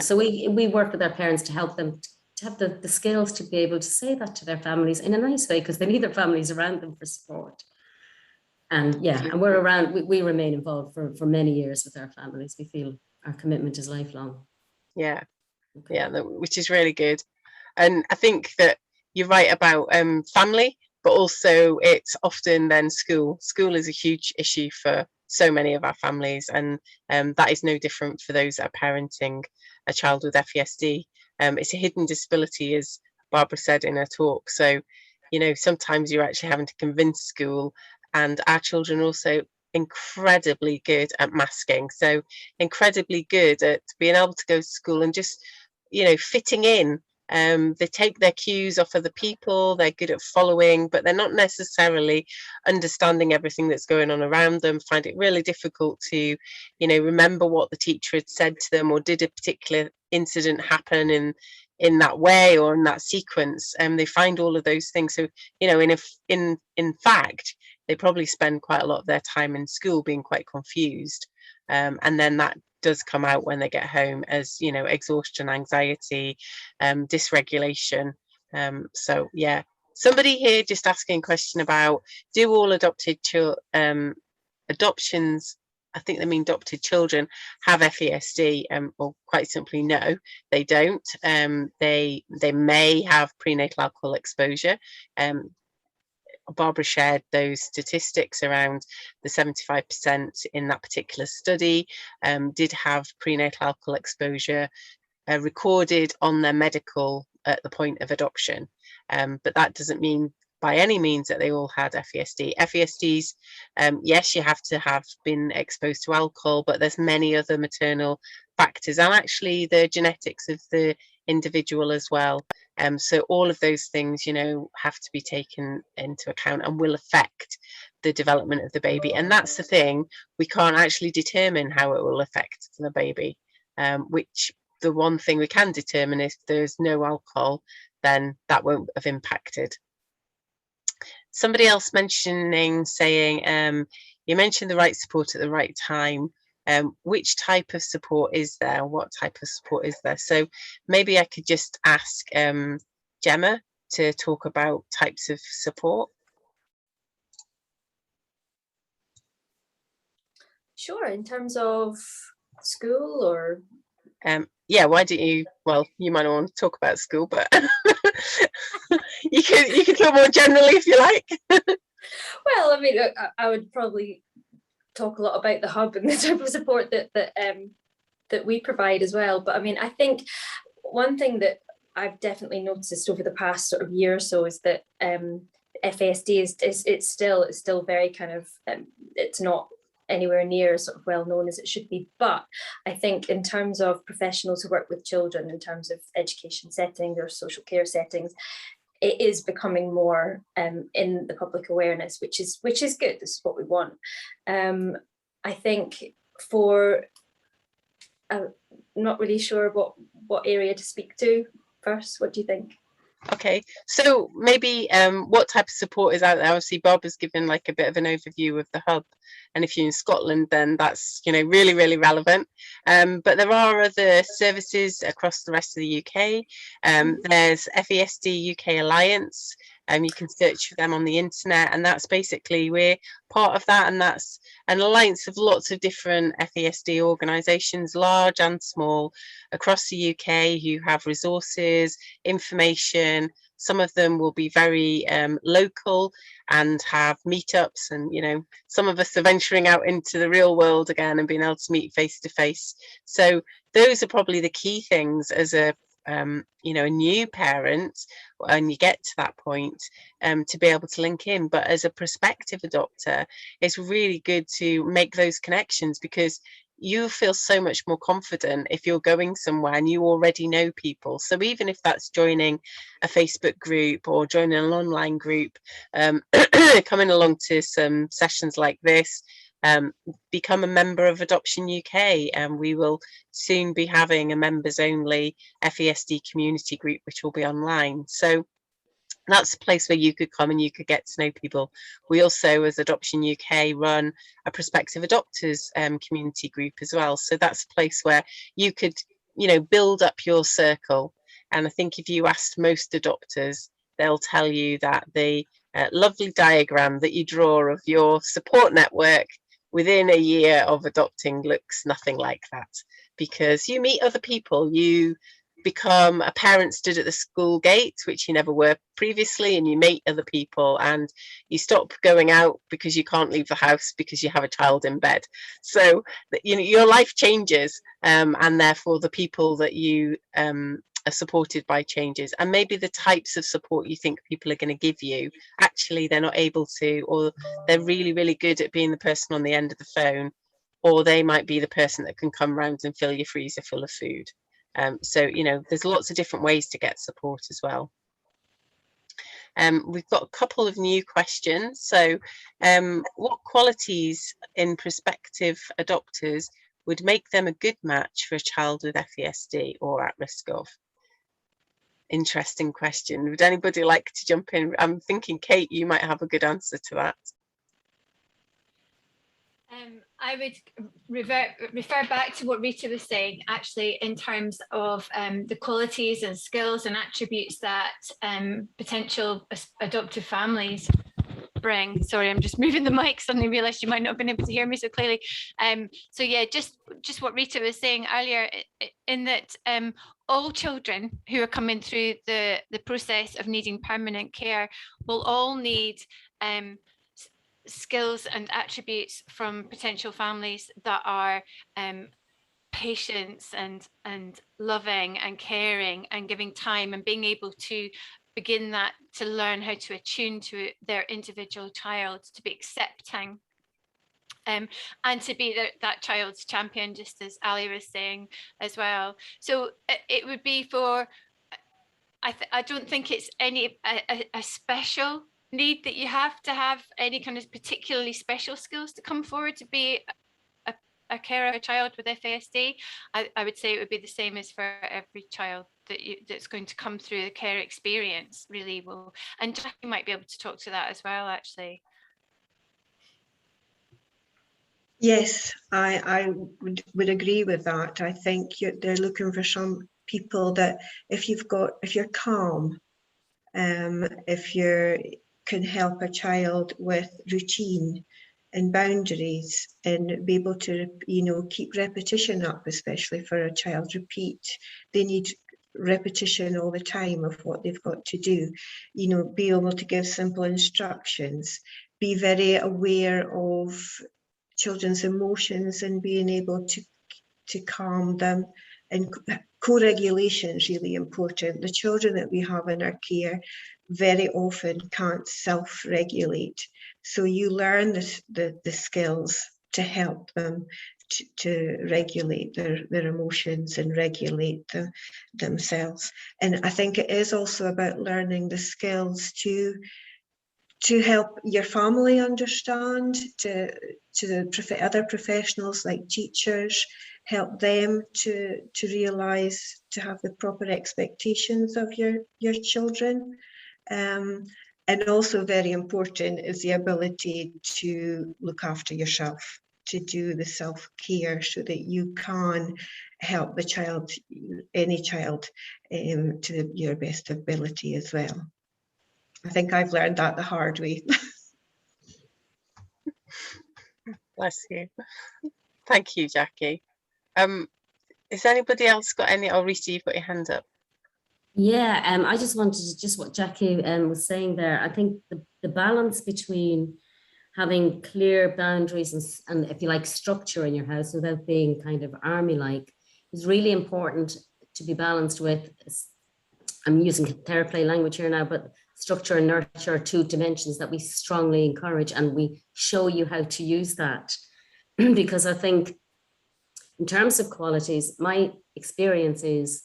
So we work with our parents to help them to have the skills to be able to say that to their families in a nice way, because they need their families around them for support. And and we're around, we remain involved for many years with our families. We feel our commitment is lifelong. Yeah, which is really good. And I think that you're right about family, but also it's often then school. School is a huge issue for so many of our families, and that is no different for those that are parenting a child with FASD. It's a hidden disability, as Barbara said in her talk. So, sometimes you're actually having to convince school, and our children are also incredibly good at masking. So incredibly good at being able to go to school and just, fitting in. They take their cues off other people. They're good at following, but they're not necessarily understanding everything that's going on around them. Find it really difficult to, remember what the teacher had said to them, or did a particular incident happen in, in that way or in that sequence, and they find all of those things. So, you know, in fact, they probably spend quite a lot of their time in school being quite confused, and then that does come out when they get home as, you know, exhaustion, anxiety, dysregulation. So yeah, somebody here just asking a question about, do all adoptions, I think they mean adopted children, have FASD? Well, quite simply, no, they don't. They may have prenatal alcohol exposure. Barbara shared those statistics around the 75% in that particular study did have prenatal alcohol exposure recorded on their medical at the point of adoption. But that doesn't mean by any means that they all had FASD. FASDs, yes, you have to have been exposed to alcohol, but there's many other maternal factors, and actually the genetics of the individual as well. So all of those things, you know, have to be taken into account and will affect the development of the baby. And that's the thing, we can't actually determine how it will affect the baby, which the one thing we can determine is if there's no alcohol, then that won't have impacted. Somebody else saying, you mentioned the right support at the right time. Which type of support is there? What type of support is there? So maybe I could just ask Gemma to talk about types of support. Sure, in terms of school or? Yeah, why don't you, well, you might not want to talk about school, but you can talk more generally if you like. Well, I mean, I would probably talk a lot about the hub and the type of support that we provide as well. But I mean, I think one thing that I've definitely noticed over the past sort of year or so is that FASD is still very kind of, it's not anywhere near sort of well known as it should be. But I think in terms of professionals who work with children, in terms of education settings or social care settings, it is becoming more in the public awareness, which is good. This is what we want. I think I'm not really sure what area to speak to first. What do you think? Okay, so maybe what type of support is out there? Obviously, Bob has given like a bit of an overview of the hub, and if you're in Scotland, then that's, you know, really, really relevant. But there are other services across the rest of the UK. There's FASD UK Alliance. You can search for them on the internet, and that's basically, we're part of that, and that's an alliance of lots of different FASD organisations, large and small, across the UK, who have resources, information. Some of them will be very local and have meetups, and, you know, some of us are venturing out into the real world again and being able to meet face to face. So those are probably the key things as a you know, a new parent, and you get to that point, to be able to link in. But as a prospective adopter, it's really good to make those connections, because you feel so much more confident if you're going somewhere and you already know people. So even if that's joining a Facebook group or joining an online group, coming along to some sessions like this, become a member of Adoption UK, and we will soon be having a members only FASD community group, which will be online. So that's a place where you could come and you could get to know people. We also, as Adoption UK, run a prospective adopters community group as well. So that's a place where you could, you know, build up your circle. And I think if you asked most adopters, they'll tell you that the lovely diagram that you draw of your support network within a year of adopting looks nothing like that, because you meet other people, you become a parent stood at the school gate, which you never were previously, and you meet other people, and you stop going out because you can't leave the house because you have a child in bed. So, you know, your life changes, and therefore the people that you are supported by changes, and maybe the types of support you think people are going to give you, actually they're not able to, or they're really, really good at being the person on the end of the phone, or they might be the person that can come round and fill your freezer full of food. So, you know, there's lots of different ways to get support as well. We've got a couple of new questions. So what qualities in prospective adopters would make them a good match for a child with FASD or at risk of? interesting question. Would anybody like to jump in? I'm thinking, Kate, you might have a good answer to that. I would refer back to what Rita was saying, actually, in terms of the qualities and skills and attributes that potential adoptive families bring. Sorry, I'm just moving the mic. Suddenly realised you might not have been able to hear me so clearly. So yeah, just what Rita was saying earlier, in that all children who are coming through the process of needing permanent care will all need skills and attributes from potential families that are patience and loving and caring and giving time and being able to begin that, to learn how to attune to their individual child, to be accepting, and to be that child's champion, just as Aliy was saying as well. So it would be for, I don't think it's any a special need that you have to have any kind of particularly special skills to come forward to be a carer of a child with FASD. I would say it would be the same as for every child that's going to come through the care experience, really will. And Jackie might be able to talk to that as well, actually. Yes, I would agree with that. I think they're looking for some people that if you're calm, if you can help a child with routine and boundaries and be able to, keep repetition up, especially for a child. Repeat. They need repetition all the time of what they've got to do. Be able to give simple instructions, be very aware of children's emotions and being able to calm them. And co-regulation is really important. The children that we have in our care very often can't self-regulate. So you learn the skills to help them to regulate their emotions and regulate themselves. And I think it is also about learning the skills to help your family understand, to other professionals like teachers, help them to realise, to have the proper expectations of your children. And also very important is the ability to look after yourself, to do the self-care so that you can help the child, any child, to your best ability as well. I think I've learned that the hard way. Bless you. Thank you, Jackie. Has anybody else got any? Oh, Rita, you've got your hand up. Yeah, I just wanted to, just what Jackie was saying there, I think the balance between having clear boundaries and if you like, structure in your house without being kind of army-like is really important to be balanced with. I'm using therapy language here now, but structure and nurture are two dimensions that we strongly encourage, and we show you how to use that. Because I think in terms of qualities, my experience is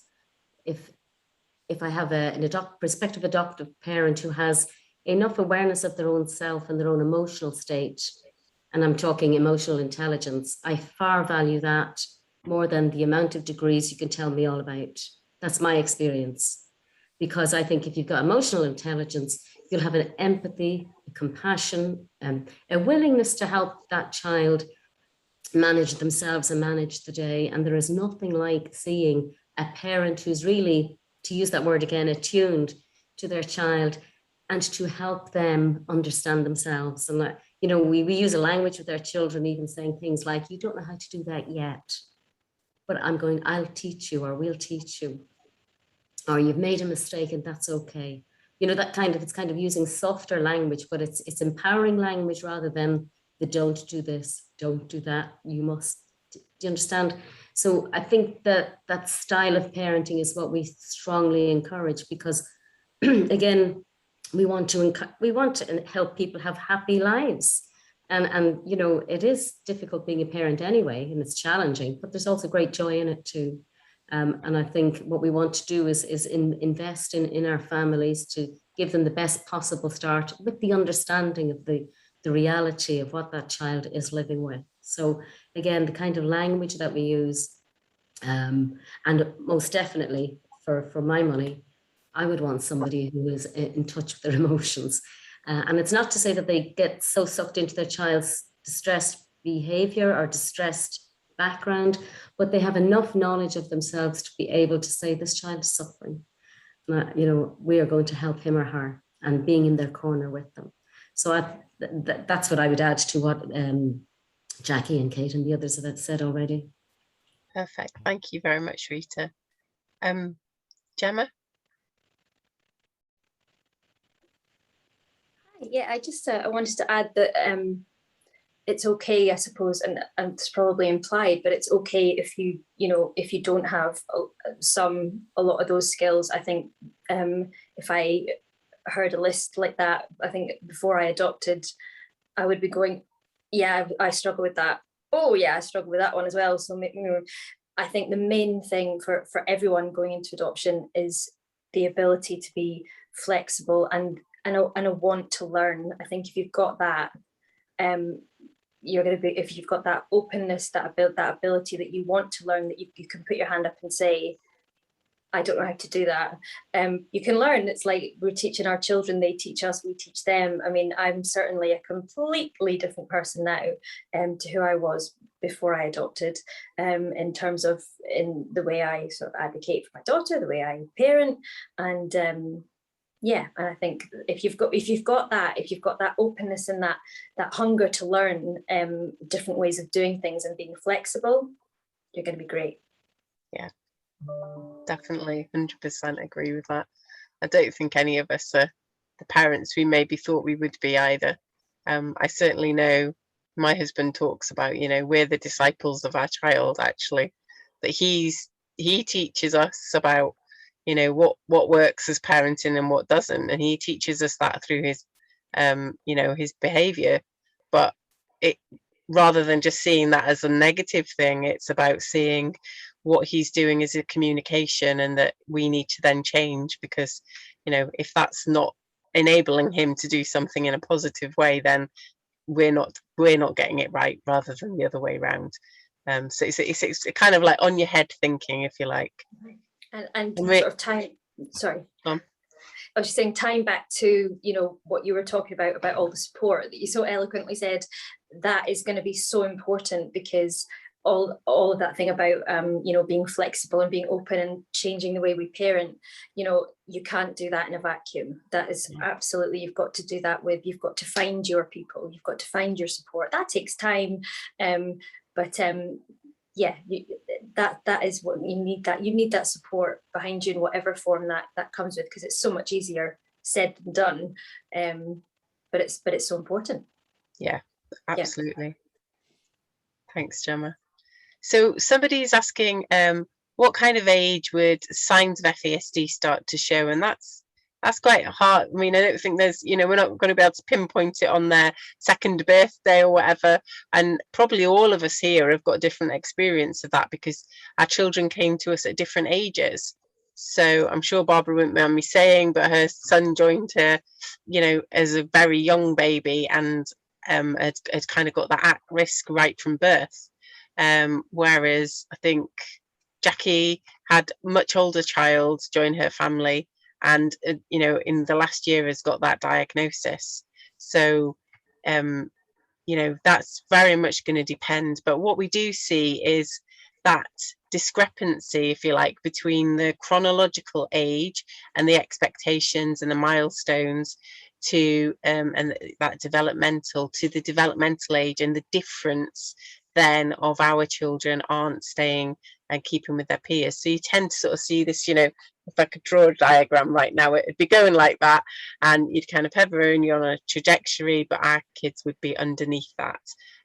if I have an prospective adoptive parent who has enough awareness of their own self and their own emotional state, and I'm talking emotional intelligence, I far value that more than the amount of degrees you can tell me all about. That's my experience. Because I think if you've got emotional intelligence, you'll have an empathy, a compassion, a willingness to help that child manage themselves and manage the day. And there is nothing like seeing a parent who's really, to use that word again, attuned to their child and to help them understand themselves. And that, we use a language with our children, even saying things like, you don't know how to do that yet, but I'll teach you, or we'll teach you. Or you've made a mistake and that's okay. It's kind of using softer language, but it's empowering language rather than the don't do this, don't do that, you must. Do you understand? So I think that style of parenting is what we strongly encourage, because again, we want to help people have happy lives. And it is difficult being a parent anyway, and it's challenging, but there's also great joy in it too. And I think what we want to do is invest in our families to give them the best possible start with the understanding of the reality of what that child is living with. So again, the kind of language that we use, and most definitely for my money, I would want somebody who is in touch with their emotions. And it's not to say that they get so sucked into their child's distressed behavior or distressed background, but they have enough knowledge of themselves to be able to say, this child is suffering. You know, we are going to help him or her, and being in their corner with them. So that's what I would add to what Jackie and Kate and the others have said already. Perfect. Thank you very much, Rita. Gemma? Yeah, I wanted to add that it's okay, I suppose, and it's probably implied, but it's okay if if you don't have a lot of those skills. I think if I heard a list like that, I think before I adopted, I would be going, yeah, I struggle with that. Oh yeah, I struggle with that one as well. So I think the main thing for everyone going into adoption is the ability to be flexible and a want to learn. I think if you've got that, you're going to be, if you've got that openness, that ability that you want to learn, that you can put your hand up and say, I don't know how to do that. You can learn. It's like we're teaching our children, they teach us, we teach them. I mean, I'm certainly a completely different person now to who I was before I adopted, in terms of in the way I sort of advocate for my daughter, the way I parent, and yeah, and I think if you've got that openness and that hunger to learn different ways of doing things and being flexible, you're going to be great. Yeah, definitely, 100% agree with that. I don't think any of us are the parents we maybe thought we would be either. I certainly know my husband talks about, you know, we're the disciples of our child, actually, that he teaches us about, you know, what works as parenting and what doesn't, and he teaches us that through his you know, his behavior. But it, rather than just seeing that as a negative thing, it's about seeing what he's doing as a communication, and that we need to then change, because, you know, if that's not enabling him to do something in a positive way, then we're not getting it right, rather than the other way around. So it's kind of like on your head thinking, if you like. And sort of time, sorry, I was just saying, time back to, you know, what you were talking about all the support that you so eloquently said, that is going to be so important, because all of that thing about you know, being flexible and being open and changing the way we parent, you know, you can't do that in a vacuum. That is absolutely, you've got to do that you've got to find your people, you've got to find your support. That takes time, but yeah, that is what you need. That you need that support behind you in whatever form that comes with, because it's so much easier said than done. But it's so important. Yeah, absolutely. Yeah. Thanks, Gemma. So somebody's asking, what kind of age would signs of FASD start to show? And that's quite hard. I mean, I don't think there's, you know, we're not going to be able to pinpoint it on their second birthday or whatever. And probably all of us here have got a different experience of that, because our children came to us at different ages. So I'm sure Barbara wouldn't mind me saying, but her son joined her, you know, as a very young baby, and had kind of got that at risk right from birth. Whereas I think Jackie had a much older child join her family, and you know, in the last year has got that diagnosis. So you know, that's very much going to depend. But what we do see is that discrepancy, if you like, between the chronological age and the expectations and the milestones to and that developmental to the developmental age, and the difference then of our children aren't staying and keeping with their peers. So you tend to sort of see this, you know, if I could draw a diagram right now, it'd be going like that, and you'd kind of have you're on a trajectory, but our kids would be underneath that,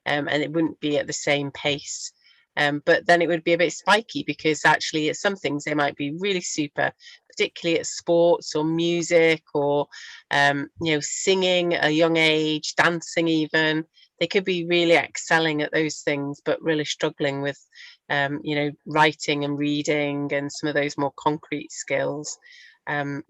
and it wouldn't be at the same pace. But then it would be a bit spiky, because actually at some things they might be really super, particularly at sports or music or you know, singing at a young age, dancing even. They could be really excelling at those things, but really struggling with you know, writing and reading and some of those more concrete skills.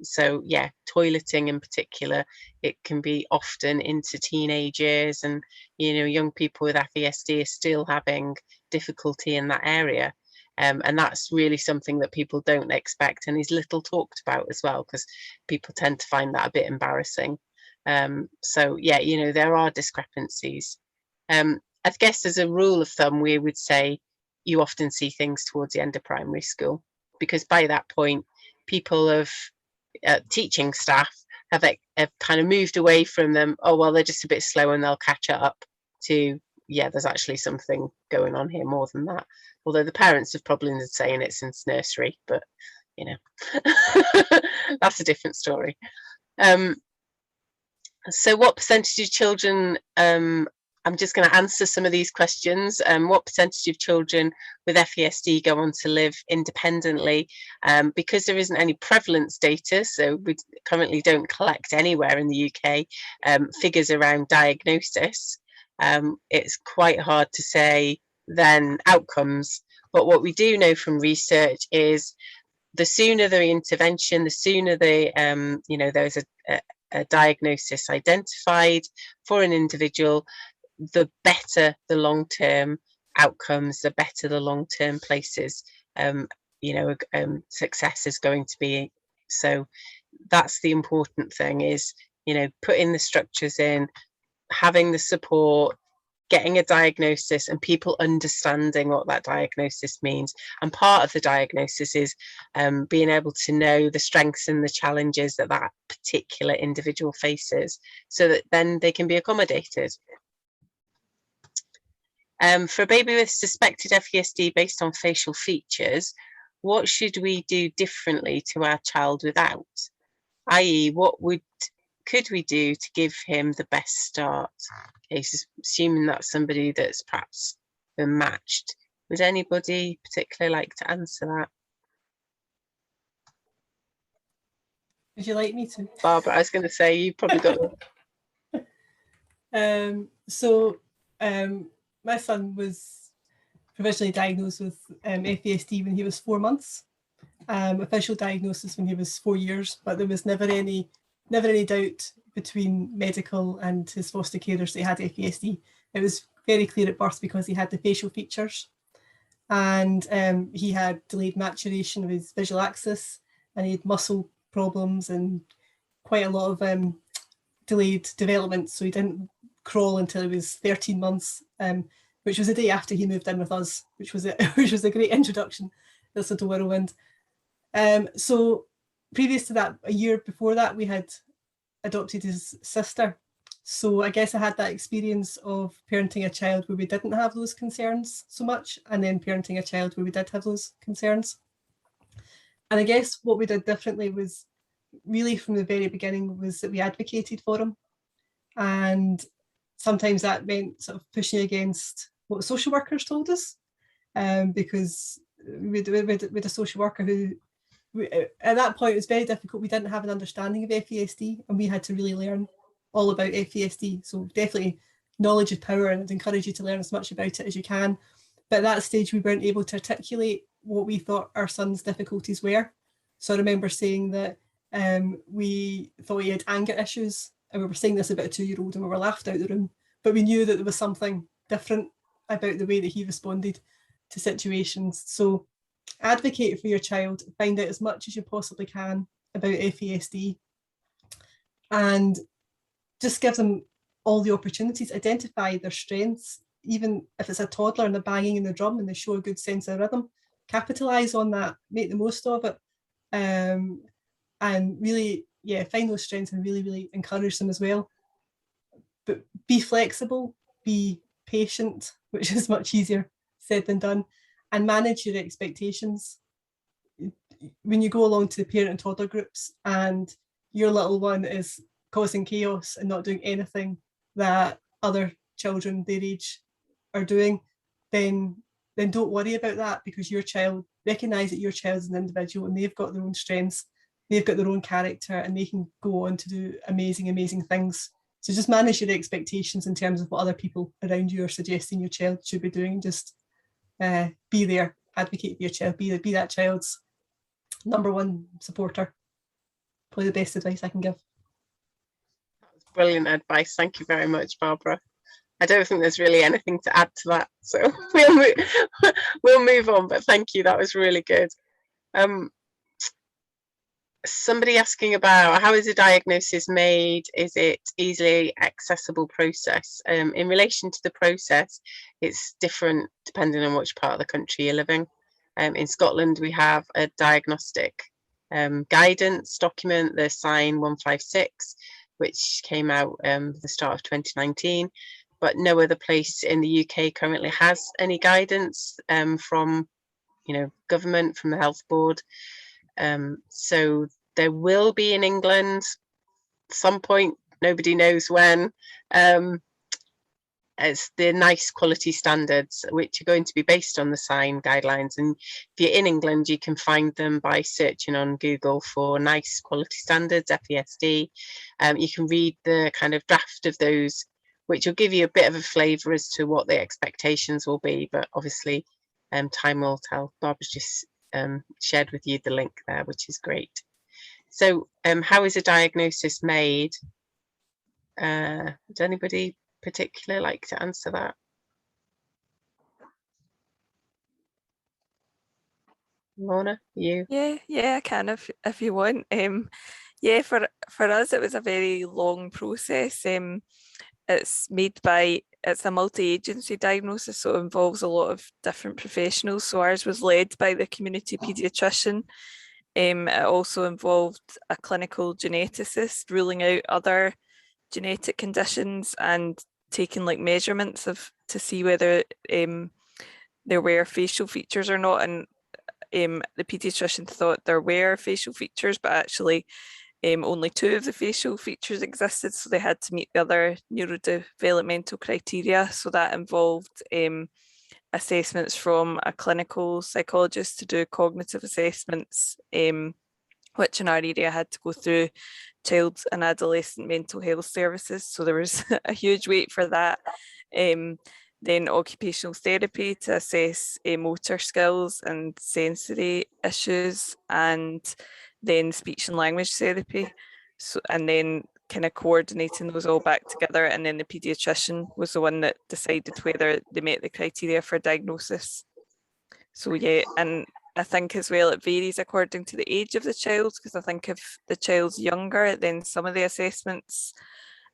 So yeah, toileting in particular, it can be often into teenage years, and you know, young people with FASD are still having difficulty in that area. And that's really something that people don't expect and is little talked about as well, because people tend to find that a bit embarrassing. So yeah, you know, there are discrepancies. I guess as a rule of thumb, we would say you often see things towards the end of primary school, because by that point, people have teaching staff have kind of moved away from them. Oh, well, they're just a bit slow and they'll catch up, to, yeah, there's actually something going on here more than that. Although the parents have probably been saying it since nursery, but you know, that's a different story. So what percentage of children, I'm just going to answer some of these questions. What percentage of children with FASD go on to live independently? Because there isn't any prevalence data, so we currently don't collect anywhere in the UK figures around diagnosis. It's quite hard to say then outcomes. But what we do know from research is the sooner the intervention, the sooner the, you know, there's a diagnosis identified for an individual, the better the long-term outcomes, the better the long-term places, you know, success is going to be. So that's the important thing, is, you know, putting the structures in, having the support, getting a diagnosis, and people understanding what that diagnosis means. And part of the diagnosis is being able to know the strengths and the challenges that that particular individual faces, so that then they can be accommodated. For a baby with suspected FASD based on facial features, what should we do differently to our child without? i.e., what could we do to give him the best start? Okay, so assuming that's somebody that's perhaps been matched. Would anybody particularly like to answer that? Would you like me to? Barbara, I was going to say, you probably got my son was provisionally diagnosed with FASD when he was 4 months. Official diagnosis when he was 4 years, but there was never any doubt between medical and his foster carers that he had FASD. It was very clear at birth because he had the facial features, and he had delayed maturation of his visual axis, and he had muscle problems and quite a lot of delayed development. So he didn't crawl until he was 13 months, which was the day after he moved in with us, which was a great introduction. This little whirlwind. So previous to that, a year before that, we had adopted his sister. So I guess I had that experience of parenting a child where we didn't have those concerns so much, and then parenting a child where we did have those concerns. And I guess what we did differently was really from the very beginning was that we advocated for him. And sometimes that meant sort of pushing against what social workers told us, because we had a social worker who, at that point, it was very difficult. We didn't have an understanding of FASD, and we had to really learn all about FASD. So definitely knowledge is power, and I'd encourage you to learn as much about it as you can. But at that stage, we weren't able to articulate what we thought our son's difficulties were. So I remember saying that we thought he had anger issues, and we were saying this about a 2-year-old, and we were laughed out of the room. But we knew that there was something different about the way that he responded to situations. So advocate for your child, find out as much as you possibly can about FASD, and just give them all the opportunities, identify their strengths. Even if it's a toddler and they're banging in the drum and they show a good sense of rhythm, capitalise on that, make the most of it, and really, yeah, find those strengths and really, really encourage them as well. But be flexible, be patient, which is much easier said than done, and manage your expectations. When you go along to the parent and toddler groups and your little one is causing chaos and not doing anything that other children their age are doing, then don't worry about that, because your child, recognise that your child is an individual and they've got their own strengths, they've got their own character, and they can go on to do amazing, amazing things. So just manage your expectations in terms of what other people around you are suggesting your child should be doing. Just be there, advocate for your child, be that child's #1 supporter. Probably the best advice I can give. Brilliant advice. Thank you very much, Barbara. I don't think there's really anything to add to that, so we'll move on. But thank you, that was really good. Somebody asking about how is a diagnosis made? Is it easily accessible process? In relation to the process, it's different depending on which part of the country you're living. In Scotland, we have a diagnostic guidance document, the Sign 156, which came out at the start of 2019, but no other place in the UK currently has any guidance from, government, from the health board. So there will be in England some point, nobody knows when. It's the nice quality standards, which are going to be based on the Sign guidelines. And if you're in England, you can find them by searching on Google for nice quality standards, FASD. You can read the kind of draft of those, which will give you a bit of a flavour as to what the expectations will be. But obviously, time will tell. Barbara's just shared with you the link there, which is great. So how is a diagnosis made? Does anybody particular like to answer that? Lorna, you? Yeah, I can if you want. Yeah, for us it was a very long process. It's a multi-agency diagnosis, so it involves a lot of different professionals. So ours was led by the community paediatrician. It also involved a clinical geneticist ruling out other genetic conditions and taking like measurements to see whether there were facial features or not. And the paediatrician thought there were facial features, but actually only 2 of the facial features existed, so they had to meet the other neurodevelopmental criteria. So that involved assessments from a clinical psychologist to do cognitive assessments, which in our area had to go through child and adolescent mental health services. So there was a huge wait for that. Then occupational therapy to assess motor skills and sensory issues, and then speech and language therapy. So, and then kind of coordinating those all back together. And then the paediatrician was the one that decided whether they met the criteria for diagnosis. So yeah, and I think as well it varies according to the age of the child, because I think if the child's younger, then some of the assessments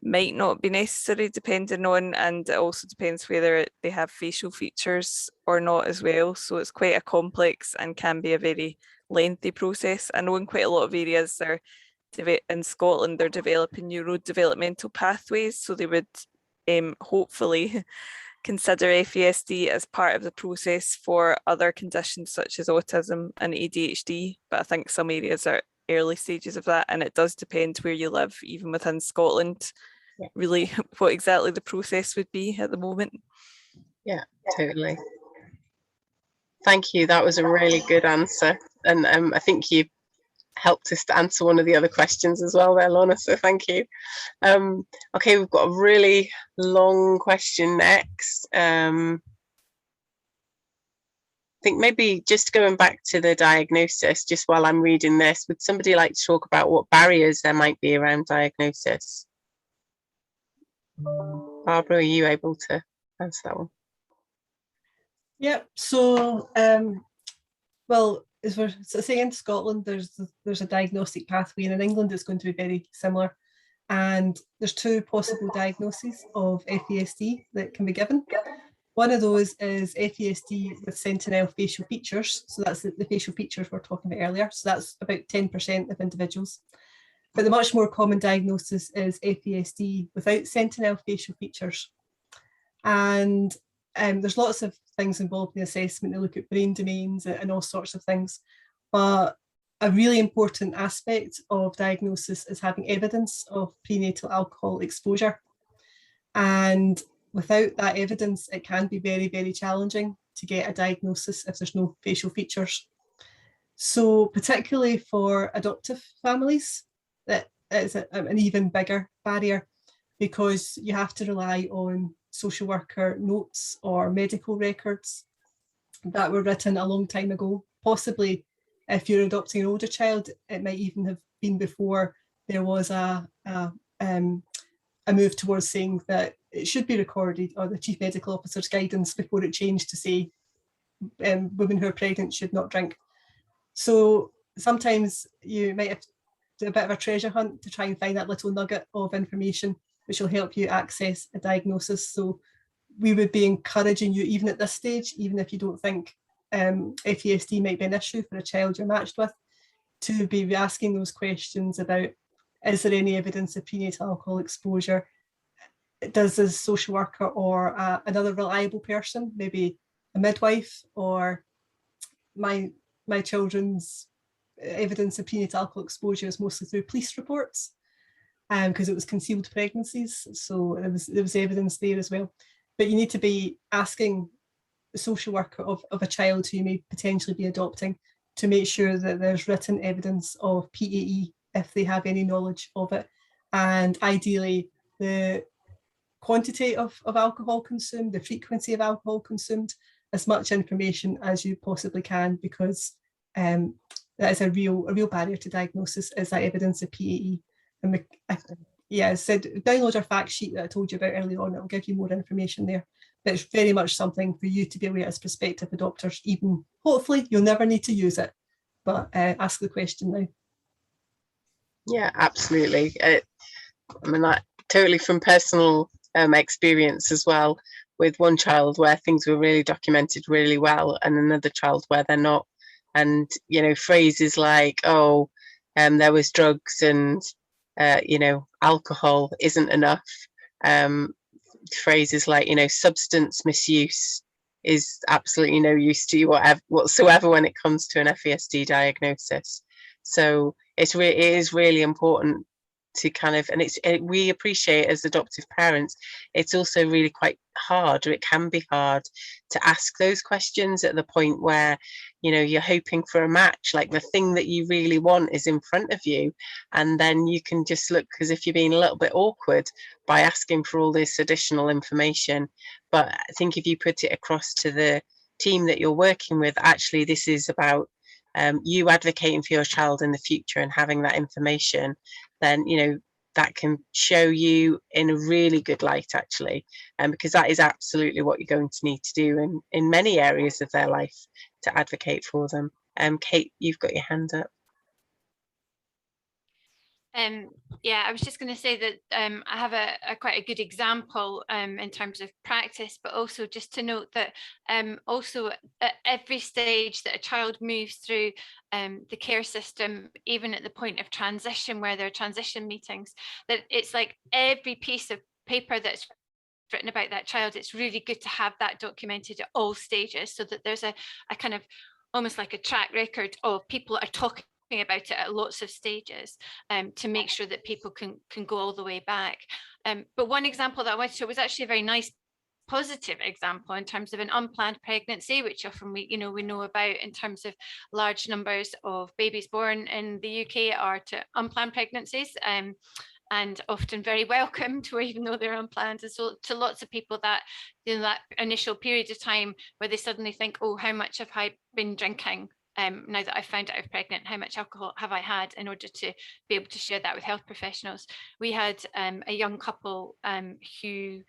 might not be necessary depending on, and it also depends whether they have facial features or not as well. So it's quite a complex and can be a very lengthy process. I know in quite a lot of areas in Scotland they're developing neurodevelopmental pathways, so they would hopefully consider FASD as part of the process for other conditions such as autism and ADHD, but I think some areas are early stages of that, and it does depend where you live, even within Scotland, really what exactly the process would be at the moment. Yeah, totally. Thank you, that was a really good answer, and I think you helped us to answer one of the other questions as well there, Lorna, so thank you. Okay, we've got a really long question next. I think maybe just going back to the diagnosis, just while I'm reading this, would somebody like to talk about what barriers there might be around diagnosis? Barbara, are you able to answer that one? Yep, so well, as we're saying, in Scotland there's a diagnostic pathway, and in England it's going to be very similar, and there's 2 possible diagnoses of FASD that can be given. One of those is FASD with sentinel facial features, so that's the facial features we were talking about earlier, so that's about 10% of individuals. But the much more common diagnosis is FASD without sentinel facial features, and there's lots of things involved in the assessment. They look at brain domains and all sorts of things, but a really important aspect of diagnosis is having evidence of prenatal alcohol exposure, and without that evidence it can be very, very challenging to get a diagnosis if there's no facial features. So particularly for adoptive families, that is an even bigger barrier, because you have to rely on social worker notes or medical records that were written a long time ago. Possibly if you're adopting an older child, it might even have been before there was a move towards saying that it should be recorded, or the chief medical officer's guidance before it changed to say women who are pregnant should not drink. So sometimes you might have to do a bit of a treasure hunt to try and find that little nugget of information which will help you access a diagnosis. So we would be encouraging you, even at this stage, even if you don't think FASD might be an issue for a child you're matched with, to be asking those questions about, is there any evidence of prenatal alcohol exposure? Does the social worker or another reliable person, maybe a midwife, or my children's evidence of prenatal alcohol exposure is mostly through police reports, because it was concealed pregnancies, so there was evidence there as well. But you need to be asking the social worker of a child who you may potentially be adopting to make sure that there's written evidence of PAE if they have any knowledge of it, and ideally the quantity of alcohol consumed, the frequency of alcohol consumed, as much information as you possibly can, because that is a real barrier to diagnosis, is that evidence of PAE. And yeah, I said download our fact sheet that I told you about earlier on. It'll give you more information there. But it's very much something for you to be aware as prospective adopters. Even hopefully you'll never need to use it, but ask the question now. Yeah, absolutely. I mean, that totally from personal experience as well, with one child where things were really documented really well, and another child where they're not. And you know, phrases like, "Oh, there was drugs," and you know, alcohol isn't enough. Phrases like, you know, substance misuse is absolutely no use to you whatsoever when it comes to an FASD diagnosis. So it is really important to kind of, and we appreciate as adoptive parents, it's also really quite hard, or it can be hard, to ask those questions at the point where, you know, you're hoping for a match, like the thing that you really want is in front of you, and then you can just look as if you're being a little bit awkward by asking for all this additional information. But I think if you put it across to the team that you're working with, actually this is about you advocating for your child in the future and having that information, then, you know, that can show you in a really good light, actually, because that is absolutely what you're going to need to do in many areas of their life to advocate for them. Kate, you've got your hand up. Yeah, I was just going to say that I have a quite a good example in terms of practice, but also just to note that also at every stage that a child moves through the care system, even at the point of transition where there are transition meetings, that it's like every piece of paper that's written about that child, it's really good to have that documented at all stages, so that there's a kind of almost like a track record of people are talking about it at lots of stages, to make sure that people can go all the way back. But one example that I wanted to show was actually a very nice positive example in terms of an unplanned pregnancy, which often we know about in terms of large numbers of babies born in the UK are to unplanned pregnancies, and often very welcomed, even though they're unplanned. And so to lots of people, that, you know, that initial period of time where they suddenly think, oh, how much have I been drinking? Now that I've found out I'm pregnant, how much alcohol have I had, in order to be able to share that with health professionals. We had a young couple who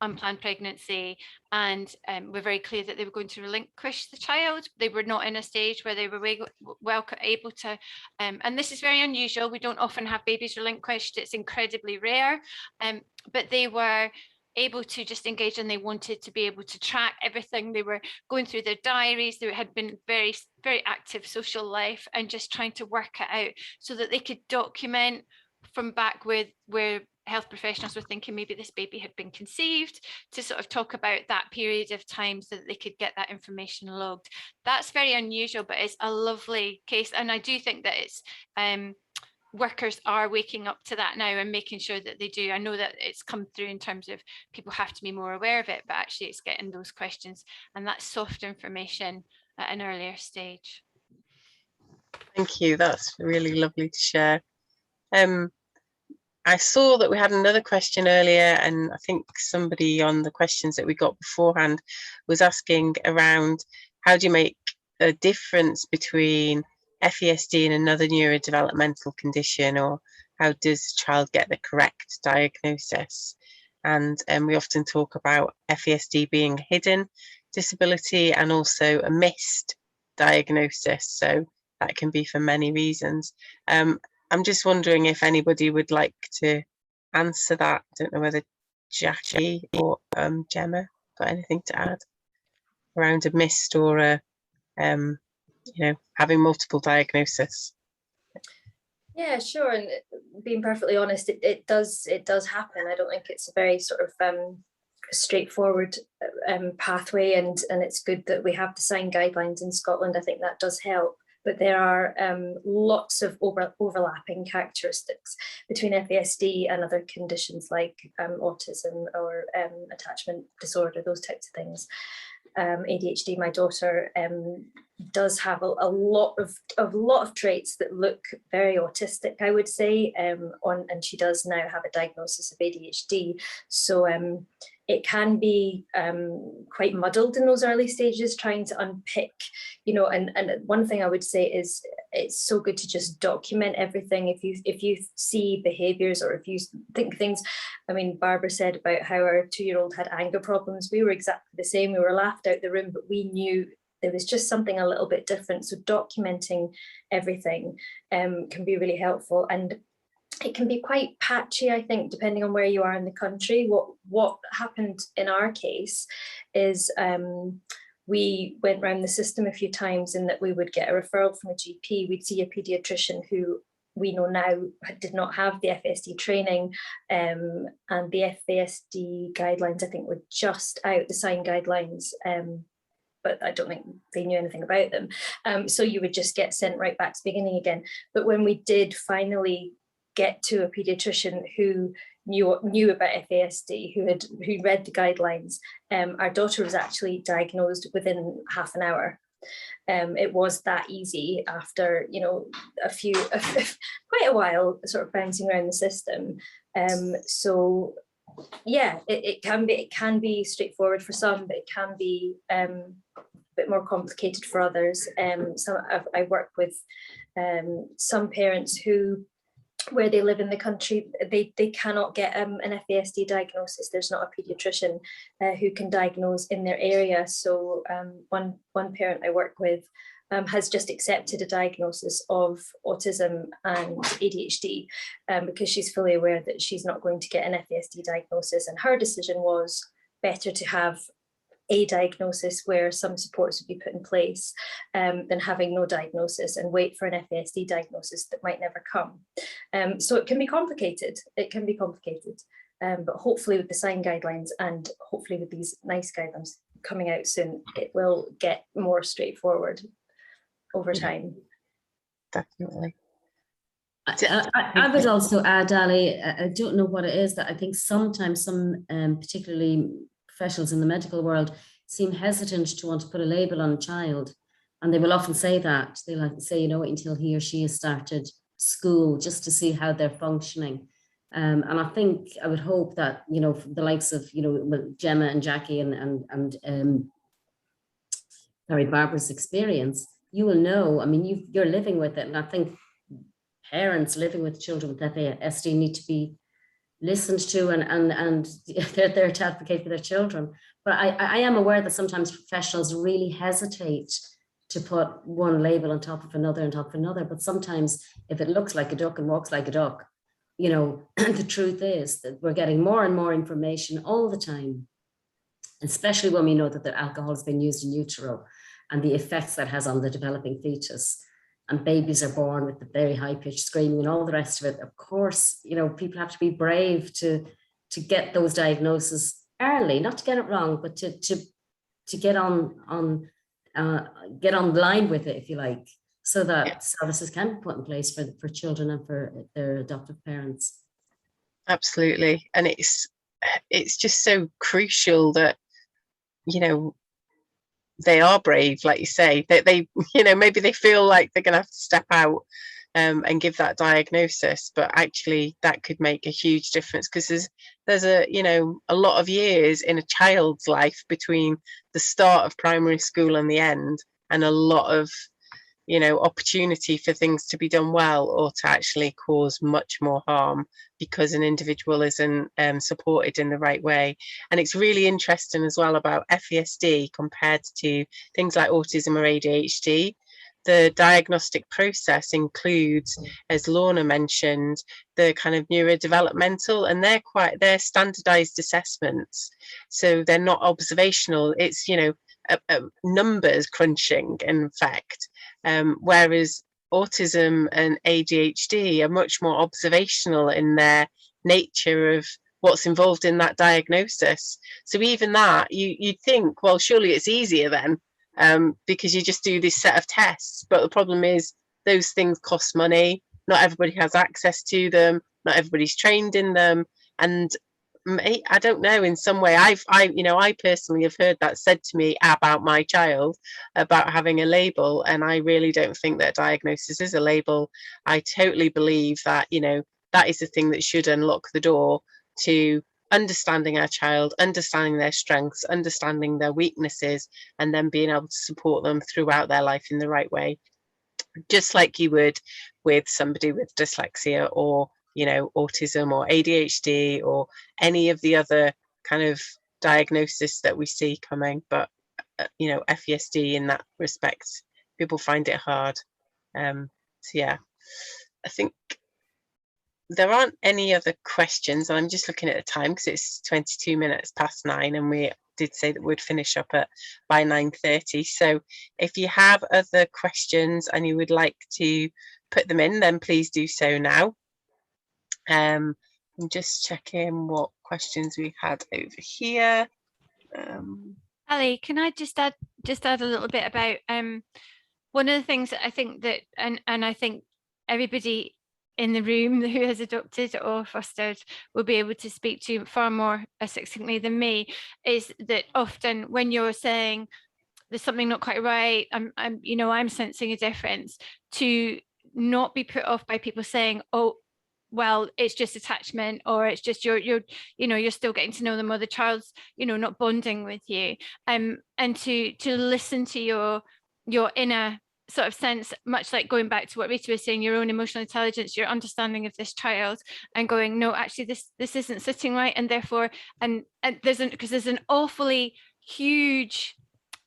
unplanned pregnancy, and were very clear that they were going to relinquish the child. They were not in a stage where they were well able to, and this is very unusual. We don't often have babies relinquished. It's incredibly rare, but they were able to just engage, and they wanted to be able to track everything. They were going through their diaries. They had been very, very active social life, and just trying to work it out so that they could document from back with where health professionals were thinking maybe this baby had been conceived, to sort of talk about that period of time so that they could get that information logged. That's very unusual, but it's a lovely case. And I do think that it's workers are waking up to that now and making sure that they do. I know that it's come through in terms of people have to be more aware of it, but actually it's getting those questions and that soft information at an earlier stage. Thank you, that's really lovely to share. I saw that we had another question earlier, and I think somebody on the questions that we got beforehand was asking around how do you make a difference between FASD and another neurodevelopmental condition, or how does a child get the correct diagnosis? and we often talk about FASD being a hidden disability and also a missed diagnosis, so that can be for many reasons. I'm just wondering if anybody would like to answer that. I don't know whether Jackie or Gemma got anything to add around a missed or a having multiple diagnosis. Yeah, sure. And being perfectly honest, it does happen. I don't think it's a very sort of straightforward pathway, and it's good that we have the signed guidelines in Scotland. I think that does help. But there are lots of overlapping characteristics between FASD and other conditions like autism or attachment disorder, those types of things. ADHD, my daughter does have a lot of traits that look very autistic, I would say, and she does now have a diagnosis of ADHD. So it can be quite muddled in those early stages, trying to unpick, and one thing I would say is it's so good to just document everything. If you see behaviors or if you think things, I mean, Barbara said about how our 2-year-old had anger problems. We were exactly the same. We were laughed out the room, but we knew there was just something a little bit different. So documenting everything can be really helpful. And it can be quite patchy, I think, depending on where you are in the country. What happened in our case is we went around the system a few times in that we would get a referral from a GP. We'd see a paediatrician who we know now did not have the FASD training, and the FASD guidelines, I think, were just out, the signed guidelines, but I don't think they knew anything about them. So you would just get sent right back to the beginning again. But when we did finally get to a paediatrician who knew about FASD, who read the guidelines, our daughter was actually diagnosed within half an hour. It was that easy after quite a while sort of bouncing around the system. So yeah, it can be straightforward for some, but it can be a bit more complicated for others. I work with some parents who, where they live in the country, they cannot get an FASD diagnosis. There's not a paediatrician who can diagnose in their area. So one parent I work with has just accepted a diagnosis of autism and ADHD because she's fully aware that she's not going to get an FASD diagnosis. And her decision was better to have a diagnosis where some supports would be put in place than having no diagnosis and wait for an FASD diagnosis that might never come. So it can be complicated. But hopefully with the signed guidelines and hopefully with these nice guidelines coming out soon, it will get more straightforward over time. Definitely. I would also add, Aliy, I don't know what it is that I think sometimes some particularly professionals in the medical world seem hesitant to want to put a label on a child, and they will often say that they like to say, wait until he or she has started school just to see how they're functioning. And I think I would hope that the likes of Gemma and Jackie and Barbara's experience, you will know. I mean, you're living with it, and I think parents living with children with FASD need to be listened to, and they're there to advocate for their children. But I am aware that sometimes professionals really hesitate to put one label on top of another, but sometimes if it looks like a duck and walks like a duck, the truth is that we're getting more and more information all the time, especially when we know that the alcohol has been used in utero and the effects that has on the developing fetus. And babies are born with the very high-pitched screaming and all the rest of it. Of course, people have to be brave to get those diagnoses early, not to get it wrong, but to get on line with it, if you like, so that services can be put in place for children and for their adoptive parents. Absolutely, and it's just so crucial that they are brave, like you say, that they maybe they feel like they're going to have to step out and give that diagnosis, but actually that could make a huge difference, because there's a lot of years in a child's life between the start of primary school and the end, and a lot of opportunity for things to be done well or to actually cause much more harm because an individual isn't supported in the right way. And it's really interesting as well about FASD compared to things like autism or ADHD. The diagnostic process includes, as Lorna mentioned, the kind of neurodevelopmental, and they're standardized assessments. So they're not observational. It's, numbers crunching, in fact. Whereas autism and ADHD are much more observational in their nature of what's involved in that diagnosis. So even that, you'd think, well, surely it's easier then, because you just do this set of tests. But the problem is those things cost money. Not everybody has access to them. Not everybody's trained in them. And I don't know, in some way, I personally have heard that said to me about my child, about having a label, and I really don't think that diagnosis is a label. I totally believe that, that is the thing that should unlock the door to understanding our child, understanding their strengths, understanding their weaknesses, and then being able to support them throughout their life in the right way, just like you would with somebody with dyslexia or autism or ADHD or any of the other kind of diagnosis that we see coming. But FASD, in that respect, people find it hard. So yeah, I think there aren't any other questions. I'm just looking at the time because it's 22 minutes past 9, and we did say that we'd finish up by 9:30. So if you have other questions and you would like to put them in, then please do so now. I'm just checking what questions we had over here. Aliy, can I just add a little bit about one of the things that I think that, and I think everybody in the room who has adopted or fostered will be able to speak to far more succinctly than me, is that often when you're saying there's something not quite right, I'm sensing a difference, to not be put off by people saying, oh, well, it's just attachment, or it's just you're still getting to know them, or the child's not bonding with you, and to listen to your inner sort of sense, much like going back to what Rita was saying, your own emotional intelligence, your understanding of this child, and going, no, actually this isn't sitting right, and therefore and there's an awfully huge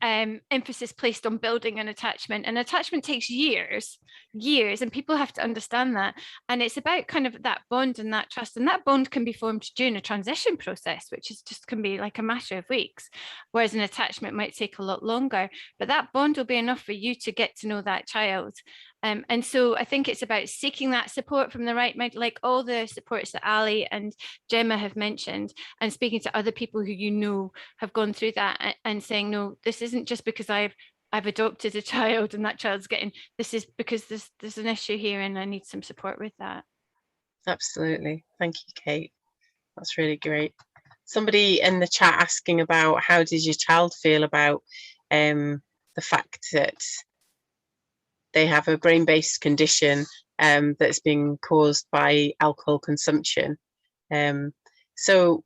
emphasis placed on building an attachment, and attachment takes years, and people have to understand that. And it's about kind of that bond and that trust, and that bond can be formed during a transition process, which is just can be like a matter of weeks, whereas an attachment might take a lot longer. But that bond will be enough for you to get to know that child. And so I think it's about seeking that support from the right mind, like all the supports that Aliy and Gemma have mentioned, and speaking to other people who have gone through that, and saying, no, this isn't just because I've adopted a child and that child's getting, this is because there's an issue here and I need some support with that. Absolutely. Thank you, Kate. That's really great. Somebody in the chat asking about how does your child feel about the fact that they have a brain-based condition that's being caused by alcohol consumption. So,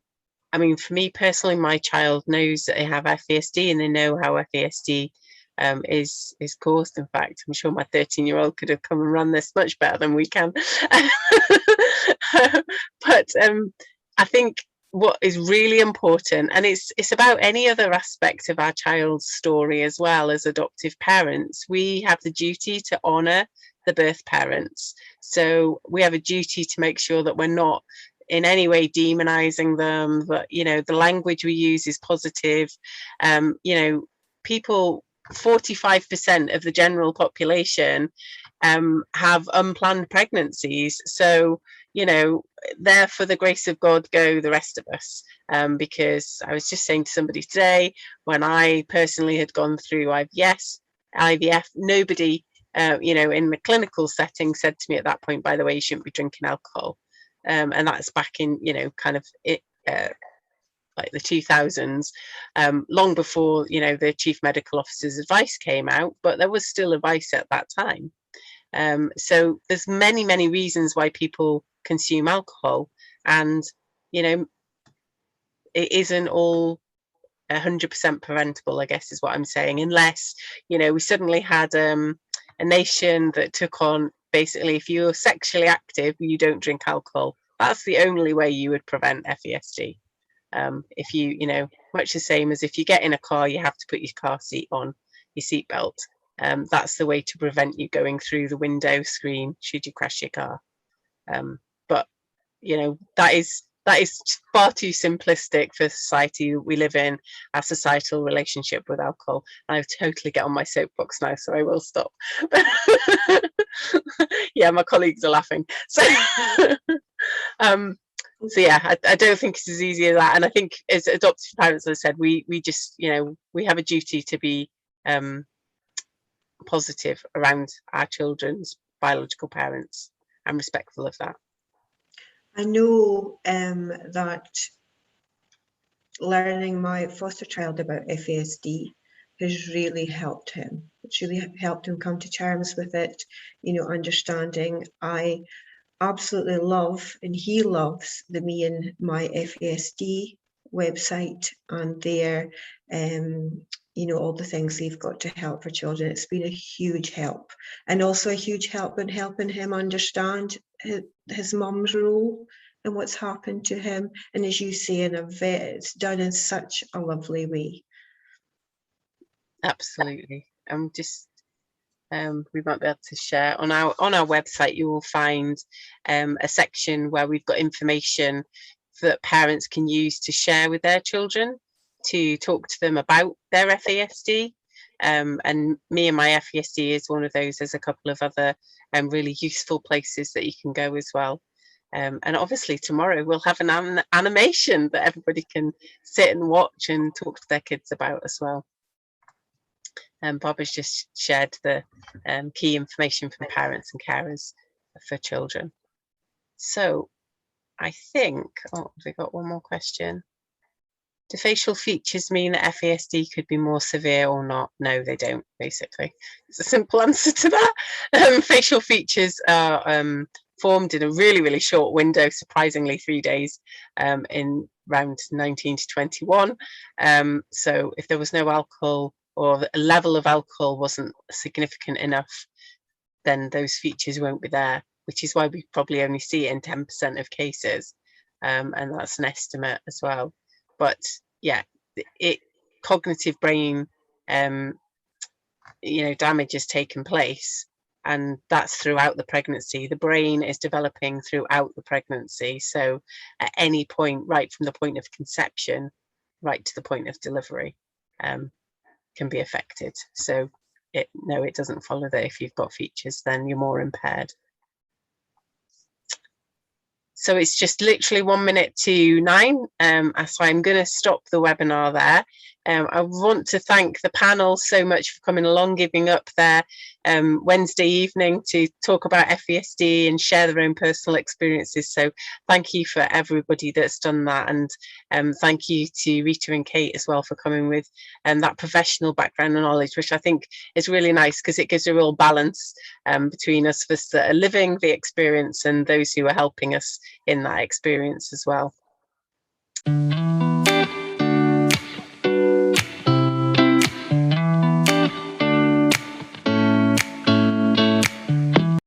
I mean, for me personally, my child knows that they have FASD, and they know how FASD is caused. In fact, I'm sure my 13-year-old could have come and run this much better than we can. But I think what is really important, and it's about any other aspect of our child's story as well, as adoptive parents, we have the duty to honour the birth parents. So we have a duty to make sure that we're not in any way demonizing them, that the language we use is positive. People, 45% of the general population have unplanned pregnancies. So there, for the grace of God, go the rest of us. Because I was just saying to somebody today, when I personally had gone through IVF, nobody, in the clinical setting said to me at that point, by the way, you shouldn't be drinking alcohol. And that's back in, like the 2000s, long before, the chief medical officer's advice came out, but there was still advice at that time. So there's many, many reasons why people consume alcohol, and it isn't all 100% preventable, I guess is what I'm saying, unless we suddenly had a nation that took on basically, if you're sexually active, you don't drink alcohol. That's the only way you would prevent FASD. If you know, much the same as if you get in a car, you have to put your car seat on, your seat belt. That's the way to prevent you going through the window screen should you crash your car. But you know, that is far too simplistic for the society we live in, our societal relationship with alcohol. I've totally get on my soapbox now, so I will stop. Yeah, my colleagues are laughing. So, so yeah, I don't think it's as easy as that. And I think as adoptive parents, as I said, we just, you know, we have a duty to be positive around our children's biological parents and respectful of that. I know that learning my foster child about FASD has really helped him. It's really helped him come to terms with it, you know, understanding. I absolutely love, and he loves, the Me and My FASD website and their, you know, all the things they've got to help for children. It's been a huge help, and also a huge help in helping him understand his mum's role and what's happened to him. And as you say, it's done in such a lovely way. Absolutely. Just we might be able to share on our website. You will find a section where we've got information that parents can use to share with their children, to talk to them about their FASD. And Me and My FASD is one of those. There's a couple of other really useful places that you can go as well. And obviously tomorrow we'll have an animation that everybody can sit and watch and talk to their kids about as well. Bob has just shared the key information from parents and carers for children. So I think, oh, have we got one more question? Do facial features mean that FASD could be more severe or not? No, they don't, basically. It's a simple answer to that. Facial features are formed in a really, really short window, surprisingly 3 days, in around 19 to 21. So if there was no alcohol, or the level of alcohol wasn't significant enough, then those features won't be there, which is why we probably only see it in 10% of cases. And that's an estimate as well. But yeah, cognitive brain, you know, damage has taken place, and that's throughout the pregnancy. The brain is developing throughout the pregnancy. So at any point, right from the point of conception, right to the point of delivery, can be affected. So no, it doesn't follow that if you've got features, then you're more impaired. So it's just literally 1 minute to 9. So I'm going to stop the webinar there. I want to thank the panel so much for coming along, giving up their Wednesday evening to talk about FASD and share their own personal experiences. So thank you for everybody that's done that. And thank you to Rita and Kate as well for coming with that professional background and knowledge, which I think is really nice because it gives a real balance between us that are living the experience and those who are helping us in that experience as well.